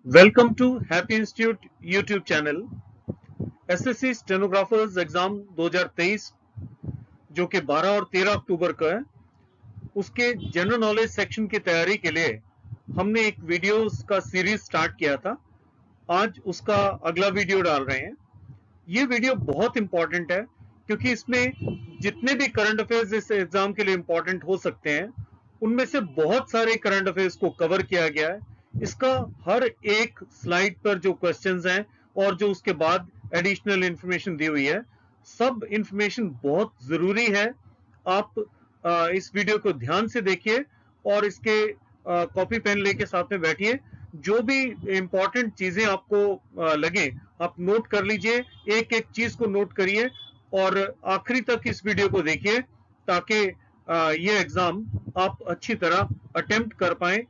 Welcome to Happy Institute YouTube channel. SSC stenographers exam 2023 जो कि 12 और 13 अक्टूबर का है, उसके जनरल नॉलेज सेक्शन की तैयारी के लिए हमने एक वीडियोस का सीरीज स्टार्ट किया था। आज उसका अगला वीडियो डाल रहे हैं। ये वीडियो बहुत इंपॉर्टेंट है क्योंकि इसमें जितने भी करंट अफेयर्स इस एग्जाम के लिए इंपॉर्टेंट हो सकते हैं, उनमें से बहुत सारे करंट अफेयर्स को कवर किया गया है। इसका हर एक स्लाइड पर जो क्वेश्चंस हैं और जो उसके बाद एडिशनल इंफॉर्मेशन दी हुई है, सब इंफॉर्मेशन बहुत जरूरी है। आप इस वीडियो को ध्यान से देखिए और इसके कॉपी पेन लेके साथ में बैठिए। जो भी इंपॉर्टेंट चीजें आपको लगे, आप नोट कर लीजिए, एक एक चीज को नोट करिए और आखिरी तक इस वीडियो को देखिए ताकि ये एग्जाम आप अच्छी तरह अटेम्प्ट कर पाए।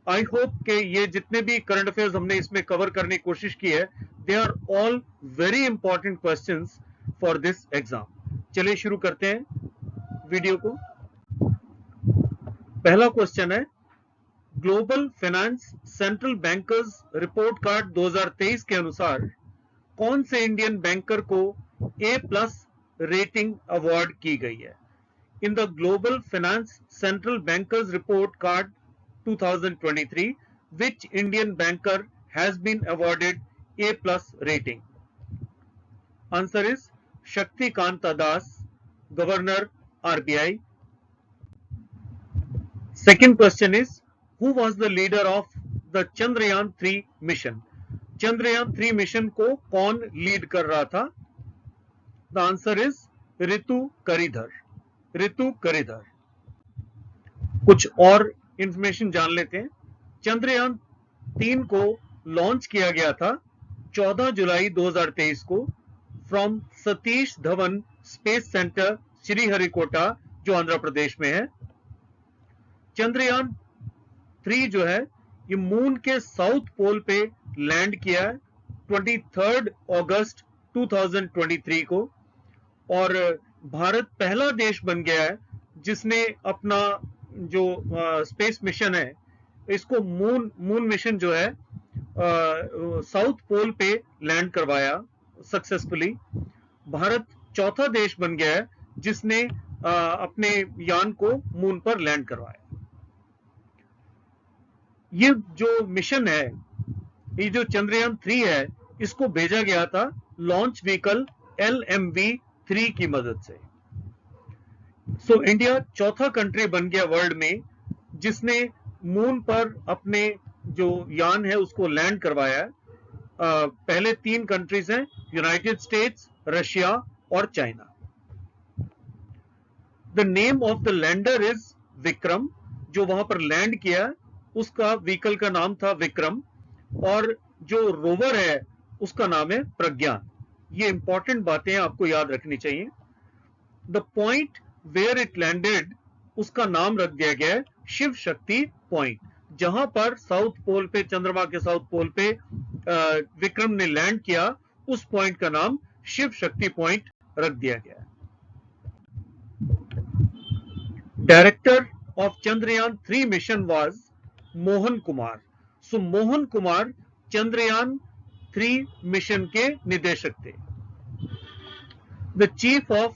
आई होप कि ये जितने भी करंट अफेयर्स हमने इसमें कवर करने की कोशिश की है, they are all very important questions for this exam. चलिए शुरू करते हैं वीडियो को। पहला क्वेश्चन है, Global Finance central bankers report card 2023 के अनुसार कौन से इंडियन बैंकर को A+ रेटिंग अवार्ड की गई है? In the Global Finance central bankers report card 2023, which Indian banker has been awarded A+ rating? Answer is Shaktikanta Das, Governor RBI. Second question is, who was the leader of the Chandrayaan 3 mission? Chandrayaan 3 mission को कौन lead कर रहा था? The answer is Ritu Karidhar. Ritu Karidhar. कुछ और information जान लेते हैं। चंद्रयान 3 को लॉन्च किया गया था 14 जुलाई 2023 को from Satish Dhawan space centre Sriharikota, जो आंध्र प्रदेश में है। चंद्रयान 3 जो है ये मून के साउथ पोल पे लैंड किया है 23 अगस्त 2023 को, और भारत पहला देश बन गया है जिसने अपना जो स्पेस मिशन है, इसको मून मिशन जो है साउथ पोल पे लैंड करवाया सक्सेसफुली। भारत चौथा देश बन गया है जिसने अपने यान को मून पर लैंड करवाया। ये जो मिशन है, ये जो चंद्रयान 3 है, इसको भेजा गया था लॉन्च व्हीकल LMV-3 की मदद से। सो इंडिया चौथा कंट्री बन गया वर्ल्ड में जिसने मून पर अपने जो यान है उसको लैंड करवाया है। पहले 3 कंट्रीज हैं, यूनाइटेड स्टेट्स, रशिया और China. The name of the lander is Vikram. जो वहां पर लैंड किया उसका व्हीकल का नाम था विक्रम, और जो रोवर है उसका नाम है प्रज्ञान। ये इंपॉर्टेंट बातें आपको याद रखनी चाहिए। The point where it landed, उसका नाम रख दिया गया है शिव शक्ति पॉइंट। जहां पर साउथ पोल पे, चंद्रमा के साउथ पोल पे विक्रम ने लैंड किया, उस पॉइंट का नाम शिव शक्ति पॉइंट रख दिया गया है। Director of Chandrayaan 3 mission was Mohan Kumar. So Mohan Kumar Chandrayaan 3 mission के निदेशक थे। The chief of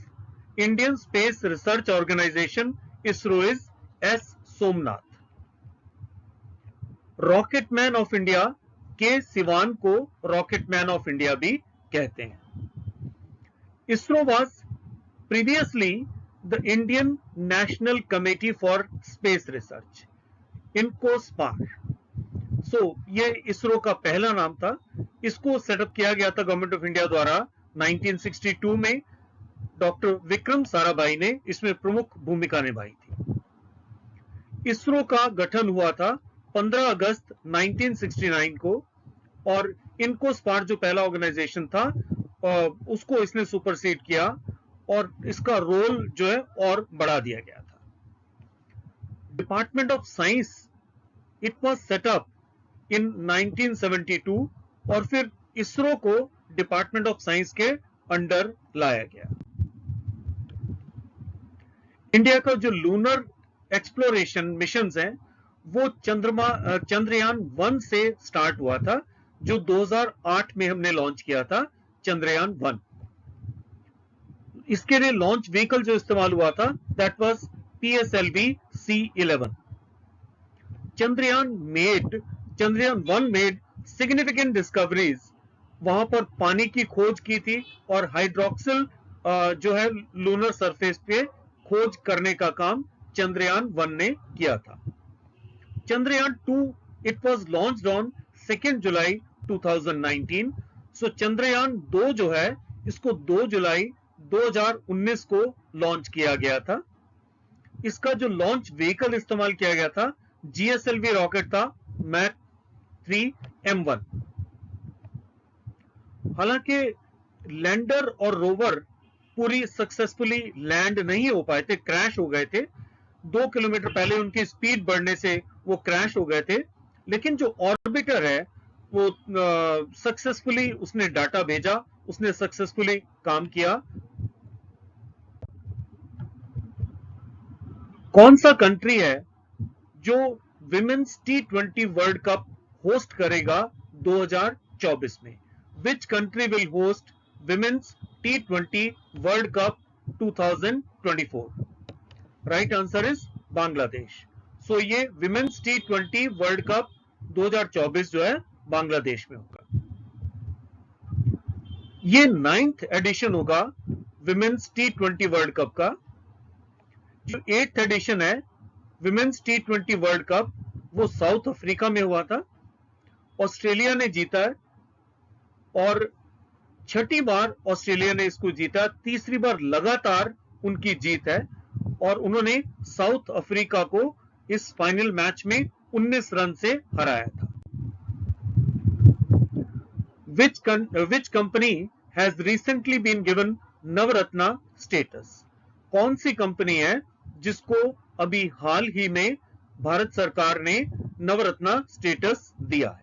Indian space research organisation ISRO is S. Somnath. Rocketman of India के सिवान को रॉकेटमैन ऑफ इंडिया भी कहते हैं। ISRO was previously the Indian national committee for space research, INCOSPAR. So ये इसरो का पहला नाम था। इसको सेटअप किया गया था गवर्नमेंट ऑफ इंडिया द्वारा 1962 में। डॉक्टर विक्रम साराभाई ने इसमें प्रमुख भूमिका निभाई थी। इसरो का गठन हुआ था 15 अगस्त 1969 को, और इनकोस्पार जो पहला ऑर्गेनाइजेशन था उसको इसने सुपरसीड किया और इसका रोल जो है और बढ़ा दिया गया था। Department of science, it was set up in 1972, और फिर इसरो को डिपार्टमेंट ऑफ साइंस के अंडर लाया गया। इंडिया का जो लूनर एक्सप्लोरेशन मिशंस हैं वो चंद्रयान 1 से स्टार्ट हुआ था, जो 2008 में हमने लॉन्च किया था, चंद्रयान 1। इसके लिए लॉन्च व्हीकल जो इस्तेमाल हुआ था, that was PSLV C11। Chandrayaan 1 made significant discoveries. वहां पर पानी की खोज की थी और हाइड्रोक्सिल जो है लूनर सरफेस पे खोज करने का काम चंद्रयान 1 ने किया था। Chandrayaan 2 it was launched on 2 जुलाई 2019। सो चंद्रयान 2 जो है इसको 2 जुलाई 2019 को लॉन्च किया गया था। इसका जो लॉन्च व्हीकल इस्तेमाल किया गया था, GSLV रॉकेट था, मैक 3 M1। हालांकि लैंडर और रोवर पूरी सक्सेसफुली लैंड नहीं हो पाए थे, क्रैश हो गए थे। 2 किलोमीटर पहले उनकी स्पीड बढ़ने से वो क्रैश हो गए थे। लेकिन जो ऑर्बिटर है वो सक्सेसफुली उसने डाटा भेजा, उसने सक्सेसफुली काम किया। कौन सा कंट्री है जो women's T20 world cup host करेगा 2024 में? Which country will host women's T20 world cup 2024? Right answer is Bangladesh. So ये विमेन्स T20 वर्ल्ड कप 2024 जो है बांग्लादेश में होगा। ये 9th एडिशन होगा विमेन्स T20 वर्ल्ड कप का। जो 8th एडिशन है विमेन्स T20 वर्ल्ड कप, वो साउथ अफ्रीका में हुआ था। ऑस्ट्रेलिया ने जीता है और 6ठी बार ऑस्ट्रेलिया ने इसको जीता। 3री बार लगातार उनकी जीत है और उन्होंने साउथ अफ्रीका को इस फाइनल मैच में 19 रन से हराया था। Which company has recently been given Navratna status? कौन सी कंपनी है जिसको अभी हाल ही में भारत सरकार ने नवरत्ना स्टेटस दिया है?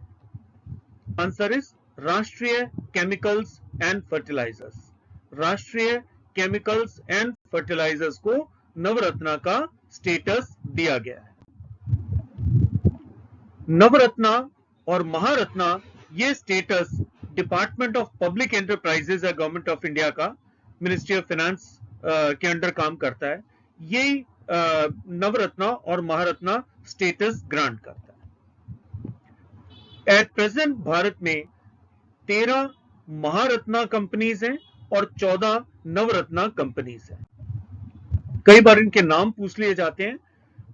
आंसर इज राष्ट्रीय केमिकल्स एंड फर्टिलाइजर्स। राष्ट्रीय केमिकल्स एंड फर्टिलाइजर्स को नवरत्ना का स्टेटस दिया गया है। नवरत्ना और महारत्ना ये status department of public enterprises है, गवर्नमेंट ऑफ इंडिया का, मिनिस्ट्री ऑफ फाइनेंस के अंडर काम करता है। यही नवरत्ना और महारत्ना स्टेटस ग्रांट करता है। एट प्रेजेंट भारत में 13 महारत्ना कंपनीज हैं और 14 नवरत्ना कंपनीज हैं। कई बार इनके नाम पूछ लिए जाते हैं।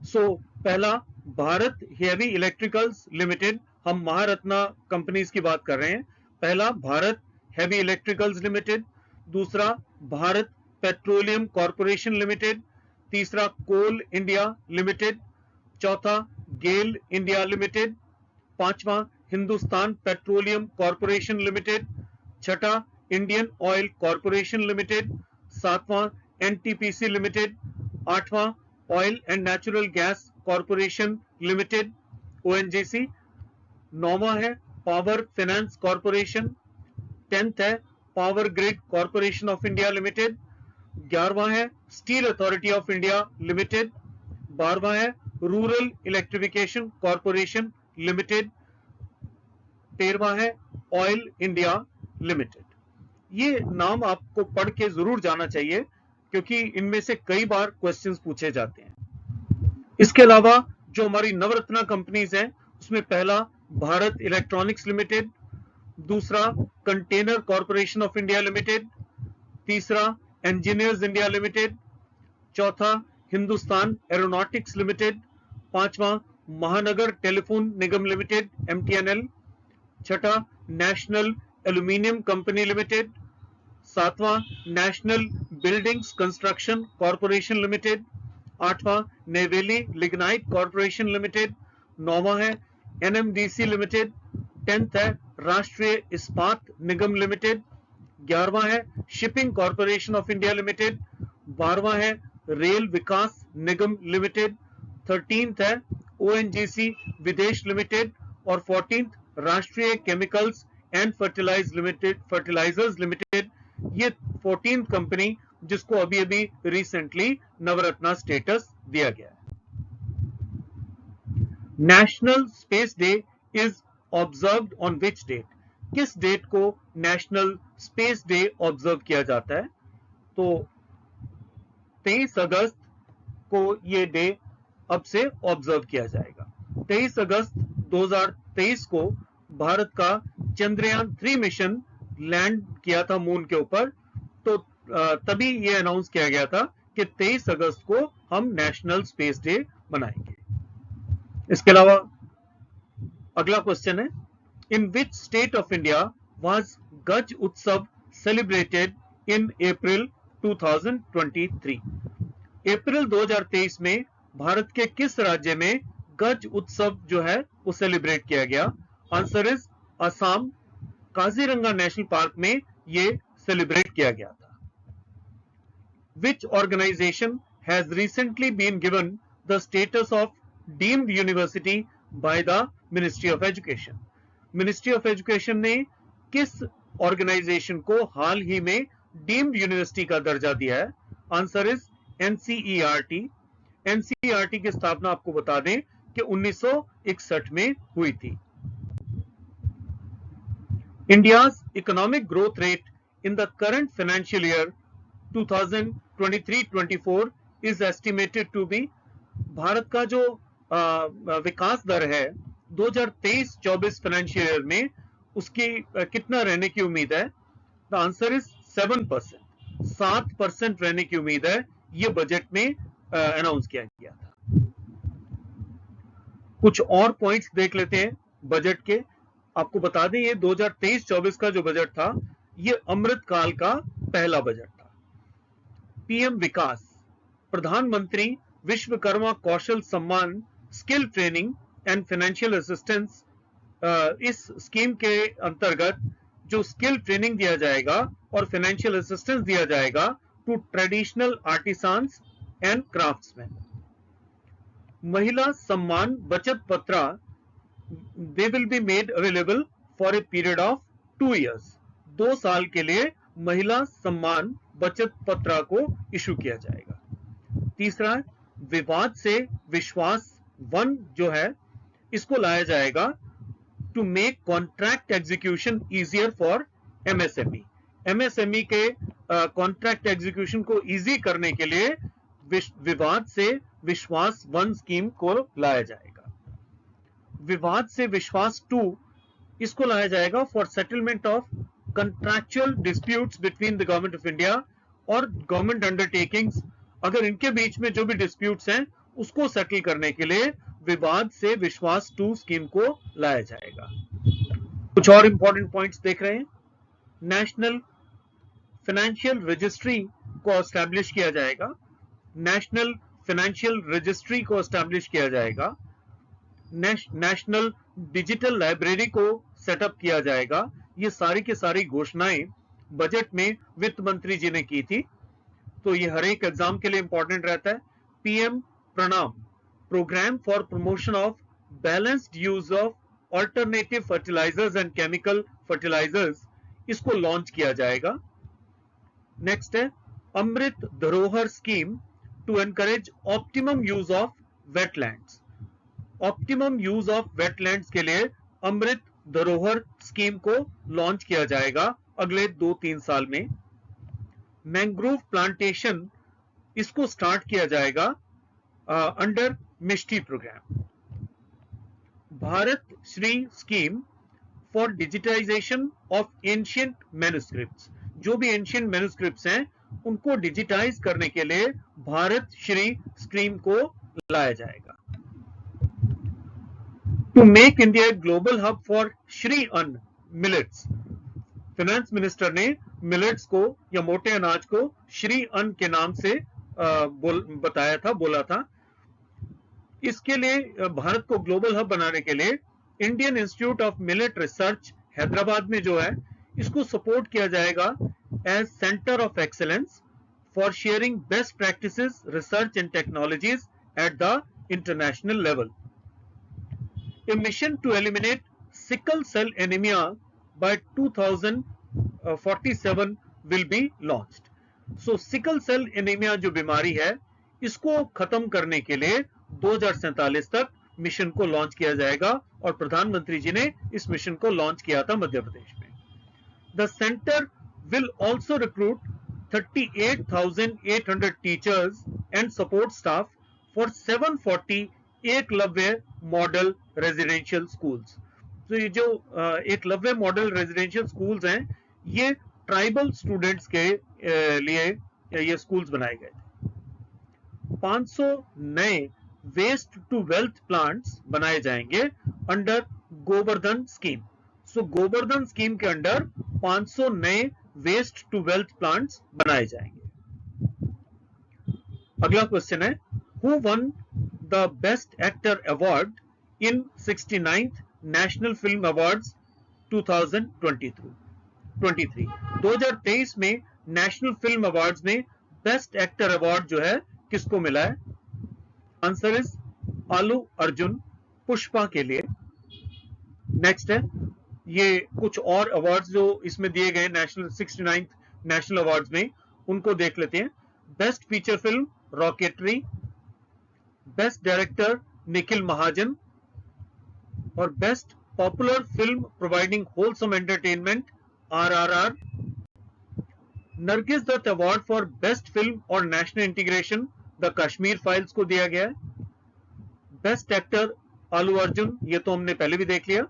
सो पहला भारत हेवी इलेक्ट्रिकल्स लिमिटेड, हम महारत्ना कंपनीज की बात कर रहे हैं। पहला भारत हेवी इलेक्ट्रिकल्स लिमिटेड, दूसरा भारत पेट्रोलियम कॉर्पोरेशन लिमिटेड, तीसरा कोल इंडिया लिमिटेड, चौथा गेल इंडिया लिमिटेड, पांचवा हिंदुस्तान पेट्रोलियम कॉर्पोरेशन लिमिटेड, छठा इंडियन ऑयल कॉर्पोरेशन लिमिटेड, सातवां NTPC लिमिटेड, आठवां oil and natural gas corporation limited ONGC, नौवां है पावर फाइनेंस कॉर्पोरेशन, 10th है power grid corporation of India limited, 11वां है steel authority of India limited, 12वां है रूरल इलेक्ट्रिफिकेशन कॉर्पोरेशन लिमिटेड, 13वां है ऑयल इंडिया लिमिटेड। ये नाम आपको पढ़ के जरूर जाना चाहिए क्योंकि इनमें से कई बार क्वेश्चंस पूछे जाते हैं। इसके अलावा जो हमारी नवरत्ना कंपनीज हैं उसमें पहला भारत इलेक्ट्रॉनिक्स लिमिटेड, दूसरा container corporation of India limited, तीसरा इंजीनियर्स इंडिया लिमिटेड, चौथा हिंदुस्तान एरोनॉटिक्स लिमिटेड, पांचवा महानगर टेलीफोन निगम लिमिटेड MTNL, छठा नेशनल एल्यूमिनियम कंपनी लिमिटेड, सातवां national buildings construction corporation limited, आठवां नेवेली लिग्नाइट कॉर्पोरेशन लिमिटेड, नौवां है NMDC लिमिटेड, 10th है राष्ट्रीय इस्पात निगम लिमिटेड, 11वां है shipping corporation of India limited, 12वां है रेल विकास निगम लिमिटेड, 13th है ONGC विदेश लिमिटेड और 14th राष्ट्रीय केमिकल्स एंड फर्टिलाइजर्स लिमिटेड। ये 14th कंपनी जिसको अभी अभी रिसेंटली नवरत्ना स्टेटस दिया गया है। National space day is observed on which date? किस डेट को नेशनल स्पेस डे ऑब्जर्व किया जाता है? तो 23 अगस्त को ये डे अब से ऑब्जर्व किया जाएगा। 23 अगस्त 2023 को भारत का चंद्रयान 3 मिशन लैंड किया था मून के ऊपर, तो तभी ये अनाउंस किया गया था कि 23 अगस्त को हम नेशनल स्पेस डे मनाएंगे। इसके अलावा अगला क्वेश्चन है, in which state of India was Gaj Utsav celebrated in अप्रैल 2023? अप्रैल 2023 में भारत के किस राज्य में गज उत्सव जो है वो सेलिब्रेट किया गया? Answer is Assam. Kaziranga national park में ये सेलिब्रेट किया गया था। Which organization has recently been given the status of deemed university by the Ministry of Education? Ministry of Education ने किस ऑर्गेनाइजेशन को हाल ही में डीम्ड यूनिवर्सिटी का दर्जा दिया है? Answer is NCERT। NCERT की स्थापना आपको बता दें कि 1961 में हुई थी। India's economic growth rate in the current financial year 2023-24 is estimated to be, Bharat का जो विकास दर है 2023-24 फाइनेंशियल ईयर में उसकी कितना रहने की उम्मीद है? The answer is 7%। 7% रहने की उम्मीद है, ये बजट में अनाउंस किया गया था। कुछ और पॉइंट्स देख लेते हैं बजट के। आपको बता दें ये 2023-24 का जो बजट था ये अमृत काल का पहला बजट था। पीएम विकास, प्रधानमंत्री विश्वकर्मा कौशल सम्मान, skill training and financial assistance, इस स्कीम के अंतर्गत जो स्किल ट्रेनिंग दिया जाएगा और फाइनेंशियल असिस्टेंस दिया जाएगा टू ट्रेडिशनल आर्टिसांस एंड क्राफ्ट्समैन। महिला सम्मान बचत पत्र, they will be made available for a period of 2 years। 2 साल के लिए महिला सम्मान बचत पत्र को इशू किया जाएगा। तीसरा, विवाद से विश्वास 1 जो है इसको लाया जाएगा to make contract execution easier for MSME। MSME के कॉन्ट्रैक्ट एग्जीक्यूशन को इजी करने के लिए विवाद से विश्वास 1 स्कीम को लाया जाएगा। विवाद से विश्वास 2 इसको लाया जाएगा for settlement of contractual disputes between the government of India और गवर्नमेंट अंडरटेकिंग्स। अगर इनके बीच में जो भी डिस्प्यूट्स हैं उसको सेटल करने के लिए विवाद से विश्वास 2 स्कीम को लाया जाएगा। कुछ और इंपॉर्टेंट पॉइंट्स देख रहे हैं। नेशनल फाइनेंशियल रजिस्ट्री को एस्टैब्लिश किया जाएगा। नेशनल फाइनेंशियल रजिस्ट्री को एस्टैब्लिश किया जाएगा। नेशनल डिजिटल लाइब्रेरी को सेटअप किया जाएगा। ये सारी की सारी घोषणाएं बजट में वित्त मंत्री जी ने की थी, तो ये हर एक एग्जाम के लिए इंपॉर्टेंट रहता है। PM PRANAM, programme for promotion of balanced use of alternative fertilisers and chemical fertilisers, इसको लॉन्च किया जाएगा। नेक्स्ट है Amrit Dharohar scheme to encourage optimum use of wetlands. Optimum use of wetlands के लिए अमृत धरोहर स्कीम को लॉन्च किया जाएगा अगले 2-3 साल में। मैंग्रोव प्लांटेशन इसको स्टार्ट किया जाएगा under MISHTI programme. Bharat Shri scheme for digitisation of ancient manuscripts, जो भी एंशिएंट मैन्युस्क्रिप्ट्स हैं उनको डिजिटाइज करने के लिए भारत श्री स्कीम को लाया जाएगा। To make India global hub for Shri Anna millets, finance minister ने मिलेट्स को या मोटे अनाज को श्री अन्न के नाम से बोला था। इसके लिए भारत को ग्लोबल हब बनाने के लिए Indian Institute of Millet Research Hyderabad में जो है इसको सपोर्ट किया जाएगा as centre of excellence for sharing best practices, research and technologies at the international level. A mission to eliminate sickle cell anemia by 2047 will be launched। So sickle cell anemia जो बीमारी है इसको खत्म करने के लिए 2047 तक मिशन को लॉन्च किया जाएगा और प्रधानमंत्री जी ने इस मिशन को लॉन्च किया था मध्य प्रदेश में। The centre will also recruit 38,800 teachers and support staff for 740 Eklavya model residential schools. तो ये जो एकलव्य मॉडल रेजिडेंशियल स्कूल्स हैं, ये ट्राइबल स्टूडेंट्स के लिए ये स्कूल्स बनाए गए थे। 500 नए वेस्ट टू वेल्थ प्लांट्स बनाए जाएंगे अंडर गोवर्धन स्कीम। सो गोवर्धन स्कीम के अंडर 500 नए वेस्ट टू वेल्थ प्लांट्स बनाए जाएंगे। अगला क्वेश्चन है, who one the best actor award in 69th national film awards 2023? 2023 में नेशनल फिल्म अवार्ड्स में बेस्ट एक्टर अवार्ड जो है किसको मिला है? आंसर इज अल्लू अर्जुन पुष्पा के लिए। नेक्स्ट है, ये कुछ और अवार्ड्स जो इसमें दिए गए नेशनल 69th नेशनल अवार्ड्स में, उनको देख लेते हैं। Best feature film Rocketry, best director Nikhil Mahajan, और best popular film providing wholesome entertainment RRR। Nargis Dutt award for best film और national integration the Kashmir files को दिया गया है। बेस्ट एक्टर अल्लू अर्जुन, ये तो हमने पहले भी देख लिया।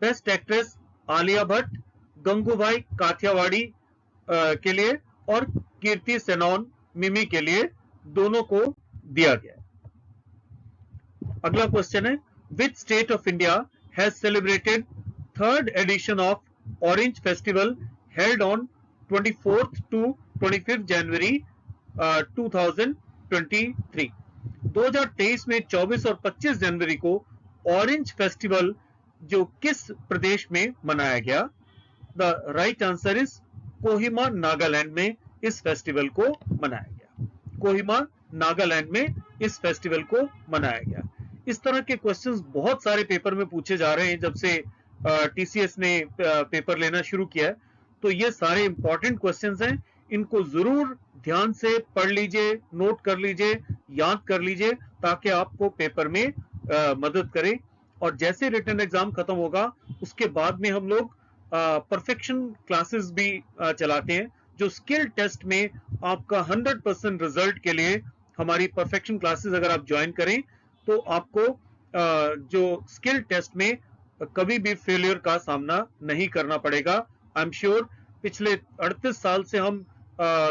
बेस्ट एक्ट्रेस आलिया भट्ट गंगूबाई काठियावाड़ी के लिए और कीर्ति सेनन मिमी के लिए, दोनों को दिया गया। अगला क्वेश्चन है, which state of India has celebrated third edition of orange festival held on 24th to 25th जनवरी 2023? 2023 में 24 और 25 जनवरी को ऑरेंज फेस्टिवल जो किस प्रदेश में मनाया गया? The right answer is Kohima Nagaland में इस फेस्टिवल को मनाया गया। कोहिमा नागालैंड में इस फेस्टिवल को मनाया गया। इस तरह के क्वेश्चंस बहुत सारे पेपर में पूछे जा रहे हैं जब से टीसीएस ने पेपर लेना शुरू किया है। तो ये सारे इंपॉर्टेंट क्वेश्चंस हैं, इनको जरूर ध्यान से पढ़ लीजिए, नोट कर लीजिए, याद कर लीजिए, ताकि आपको पेपर में मदद करे। और जैसे रिटन एग्जाम खत्म होगा उसके बाद में हम लोग परफेक्शन क्लासेस भी चलाते हैं, जो स्किल टेस्ट में आपका 100% रिजल्ट के लिए हमारी परफेक्शन क्लासेस अगर आप ज्वाइन करें तो आपको जो स्किल टेस्ट में कभी भी फेलियर का सामना नहीं करना पड़ेगा। आई एम श्योर पिछले 38 साल से हम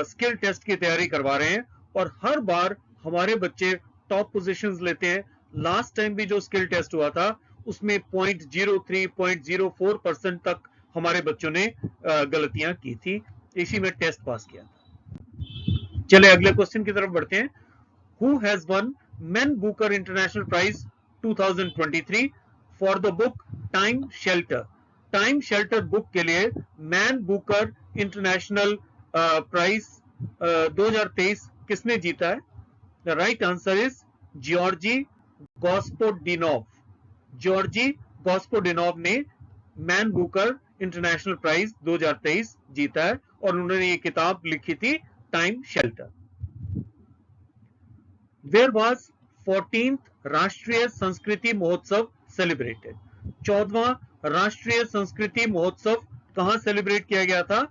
स्किल टेस्ट की तैयारी करवा रहे हैं और हर बार हमारे बच्चे टॉप पोजीशंस लेते हैं। लास्ट टाइम भी जो स्किल टेस्ट हुआ था उसमें 0.03 0.04% तक हमारे बच्चों ने गलतियां की थी, इसी में टेस्ट पास किया था। चले अगले क्वेश्चन की तरफ बढ़ते हैं। Who has won Man Booker International Prize 2023 for the book Time Shelter? Time Shelter book के लिए मैन बुकर इंटरनेशनल प्राइज 2023 किसने जीता है? The right answer is Georgi Gospodinov. Georgi Gospodinov ने मैन बुकर इंटरनेशनल प्राइज 2023 जीता है और उन्होंने ये किताब लिखी थी time shelter. Where was 14th राष्ट्रीय संस्कृति महोत्सव सेलिब्रेटेड? 14वां राष्ट्रीय संस्कृति महोत्सव कहां सेलिब्रेट किया गया था?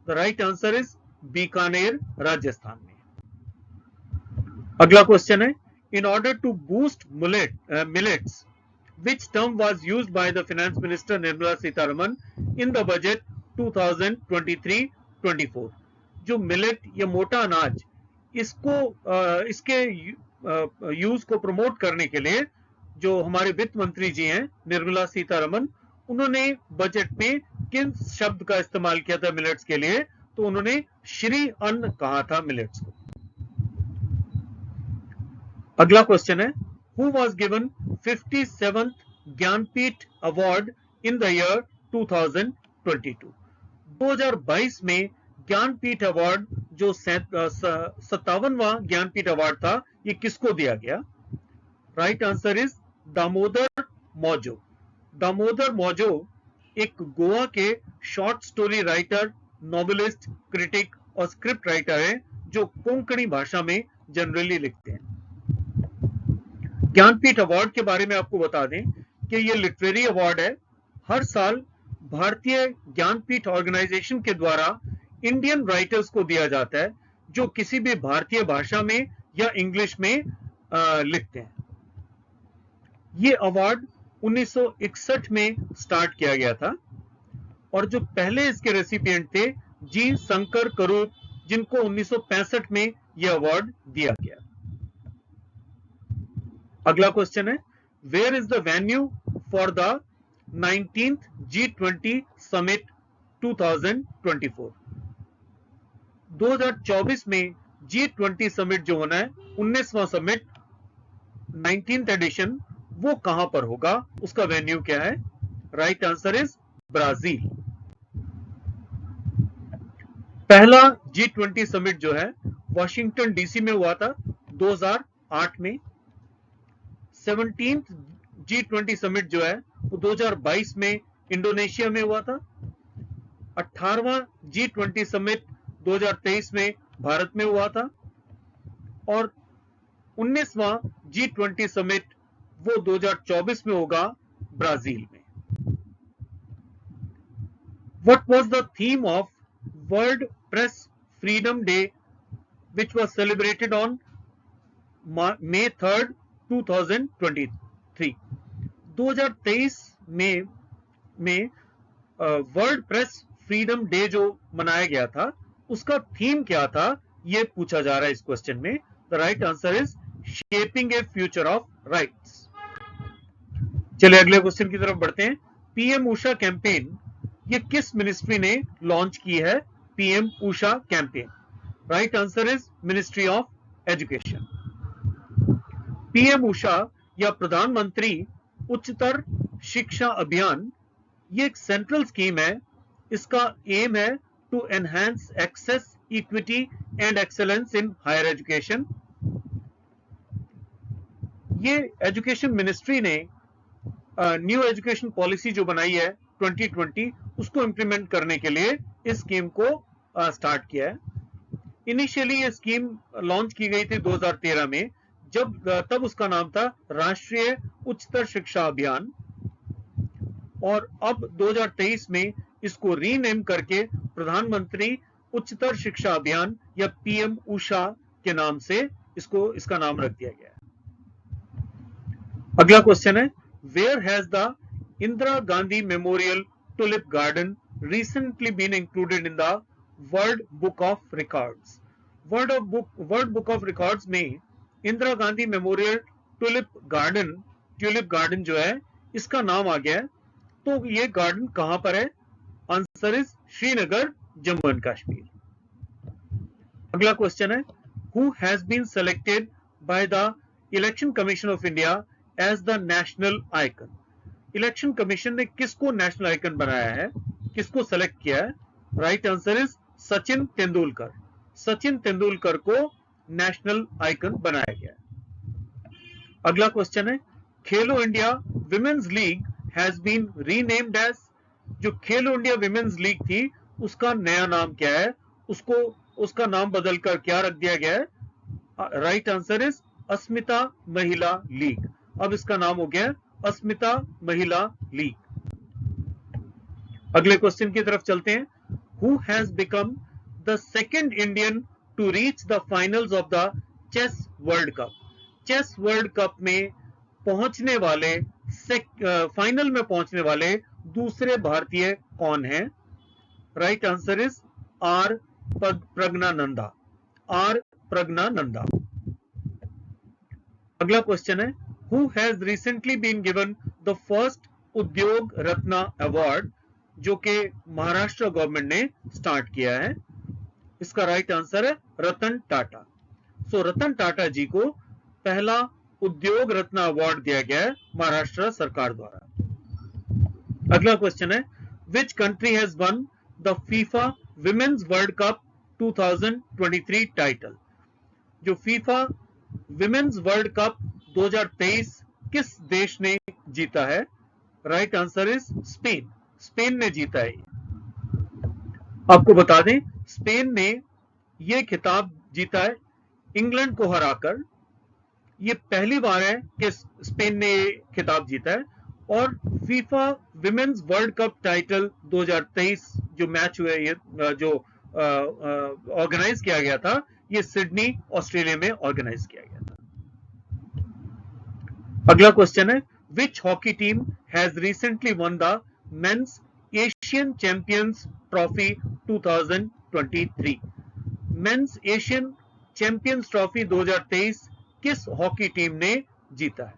The right answer is Bikaner, Rajasthan में। अगला क्वेश्चन है, in order to boost millets, which term was used by the finance minister Nirmala Sitharaman in the budget 2023-24? जो मिलेट या मोटा अनाज, इसके यूज को प्रमोट करने के लिए जो हमारे वित्त मंत्री जी हैं निर्मला सीतारमन, उन्होंने बजट में किन शब्द का इस्तेमाल किया था मिलेट्स के लिए? तो उन्होंने श्री अन्न कहा था मिलेट्स को। अगला क्वेश्चन है, who was given 57th Jnanpith award in the year 2022? 2022 में ज्ञानपीठ अवार्ड जो 57वां ज्ञानपीठ अवार्ड था, ये किसको दिया गया? Right answer is Damodar Mauzo. Damodar Mauzo एक गोवा के short story writer, novelist, critic और स्क्रिप्ट राइटर हैं जो कोंकणी भाषा में जनरली लिखते हैं। ज्ञानपीठ अवार्ड के बारे में आपको बता दें कि ये लिटरेरी अवार्ड है, हर साल भारतीय ज्ञानपीठ ऑर्गेनाइजेशन के द्वारा इंडियन राइटर्स को दिया जाता है जो किसी भी भारतीय भाषा में या इंग्लिश में लिखते हैं। ये अवार्ड 1961 में स्टार्ट किया गया था और जो पहले इसके रेसिपिएंट थे जी शंकर करूप, जिनको 1965 में यह अवार्ड दिया गया। अगला क्वेश्चन है, where is the venue for the 19th G20 summit 2024? 2024 में G20 समिट जो होना है, 19वां समिट 19th एडिशन, वो कहां पर होगा, उसका वेन्यू क्या है? Right answer is Brazil. पहला G20 समिट जो है वॉशिंगटन डीसी में हुआ था 2008 में। 17th G20 समिट जो है वो 2022 में इंडोनेशिया में हुआ था। 18वां G20 समिट 2023 में भारत में हुआ था और 19वां G20 समिट वो 2024 में होगा ब्राजील में। What was the theme of World Press Freedom Day which was celebrated on May 3rd, 2023? 2023 में वर्ल्ड प्रेस फ्रीडम डे जो मनाया गया था उसका थीम क्या था, यह पूछा जा रहा है इस क्वेश्चन में। The right answer is shaping A future of rights. चलिए अगले क्वेश्चन की तरफ बढ़ते हैं। पीएम उषा कैंपेन ये किस मिनिस्ट्री ने लॉन्च की है? PM USHA campaign, right answer is ministry of education. PM USHA या प्रधानमंत्री उच्चतर शिक्षा अभियान ये एक सेंट्रल स्कीम है। इसका एम है to enhance access, equity and excellence in higher education. ये एजुकेशन मिनिस्ट्री ने न्यू एजुकेशन पॉलिसी जो बनाई है 2020 उसको इंप्लीमेंट करने के लिए इस स्कीम को स्टार्ट किया है। इनिशियली ये स्कीम लॉन्च की गई थी 2013 में, तब उसका नाम था राष्ट्रीय उच्चतर शिक्षा अभियान और अब 2023 में इसको रीनेम करके प्रधानमंत्री उच्चतर शिक्षा अभियान या पीएम उषा के नाम से इसका नाम रख दिया गया है। अगला क्वेश्चन है, where has the Indira Gandhi Memorial Tulip Garden recently been included in the World Book of Records? World Book of Records में Indira Gandhi memorial tulip garden जो है इसका नाम आ गया है। तो ये गार्डन कहां पर है? Answer is Srinagar, Jammu and Kashmir. अगला क्वेश्चन है, who has been selected by the Election Commission of India as the national icon? Election Commission ने किसको नेशनल आइकन बनाया है, किसको सेलेक्ट किया है? Right answer is Sachin Tendulkar. Sachin Tendulkar को नेशनल आइकन बनाया गया है। अगला क्वेश्चन है, Khelo India women's league has been renamed as? जो खेलो इंडिया विमेन्स लीग थी उसका नया नाम क्या है? उसका नाम बदलकर क्या रख दिया गया है? राइट आंसर इज अस्मिता महिला लीग। अब इसका नाम हो गया अस्मिता महिला लीग। अगले क्वेश्चन की तरफ चलते हैं, who has become the second Indian to reach the finals of the Chess World Cup? Chess World Cup में पहुंचने वाले फाइनल में पहुंचने वाले दूसरे भारतीय कौन हैं? Right answer is R Praggnanandhaa. अगला क्वेश्चन है, who has recently been given the first Udyog Ratna award जो कि महाराष्ट्र गवर्नमेंट ने स्टार्ट किया है? इसका राइट आंसर है रतन टाटा। सो रतन टाटा जी को पहला उद्योग रत्न अवार्ड दिया गया है महाराष्ट्र सरकार द्वारा। अगला क्वेश्चन है, which country has one the FIFA women's world cup 2023 title? जो फीफा विमेन्स वर्ल्ड कप 2023 किस देश ने जीता है? Right answer is Spain. Spain ने जीता है। आपको बता दें स्पेन ने यह खिताब जीता है इंग्लैंड को हराकर ये पहली बार है कि स्पेन ने ये खिताब जीता है। और FIFA women's world cup title 2023 जो मैच हुए, ये जो ऑर्गेनाइज किया गया था, ये सिडनी ऑस्ट्रेलिया में ऑर्गेनाइज किया गया था। अगला क्वेश्चन है, which hockey team has recently won the men's Asian champions trophy 2023? Men's Asian champions trophy 2023 किस हॉकी टीम ने जीता है?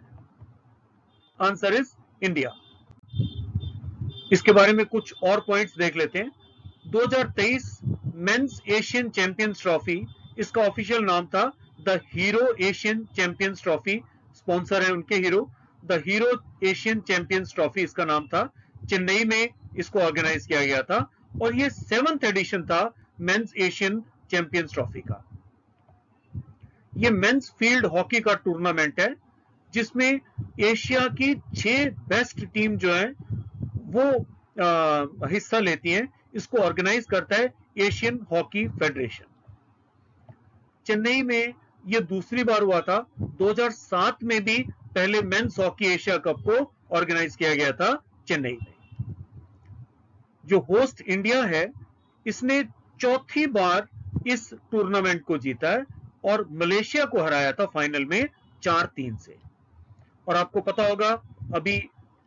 Answer is India. इसके बारे में कुछ और पॉइंट्स देख लेते हैं। 2023 मेंस एशियन चैंपियंस ट्रॉफी, इसका ऑफिशियल नाम था the hero Asian champions trophy. Sponsor है उनके hero. The hero Asian champions trophy इसका नाम था। चेन्नई में इसको ऑर्गेनाइज किया गया था और ये 7th एडिशन था मेंस एशियन चैंपियंस ट्रॉफी का। ये मेंस फील्ड हॉकी का टूर्नामेंट है जिसमें एशिया की 6 बेस्ट टीम जो है वो हिस्सा लेती हैं। इसको ऑर्गेनाइज करता है एशियन हॉकी फेडरेशन। चेन्नई में ये दूसरी बार हुआ था। 2007 में भी पहले मेंस हॉकी एशिया कप को ऑर्गेनाइज किया गया था चेन्नई में। जो होस्ट इंडिया है, इसने चौथी बार इस टूर्नामेंट को जीता है और मलेशिया को हराया था फाइनल में 4-3 से। और आपको पता होगा अभी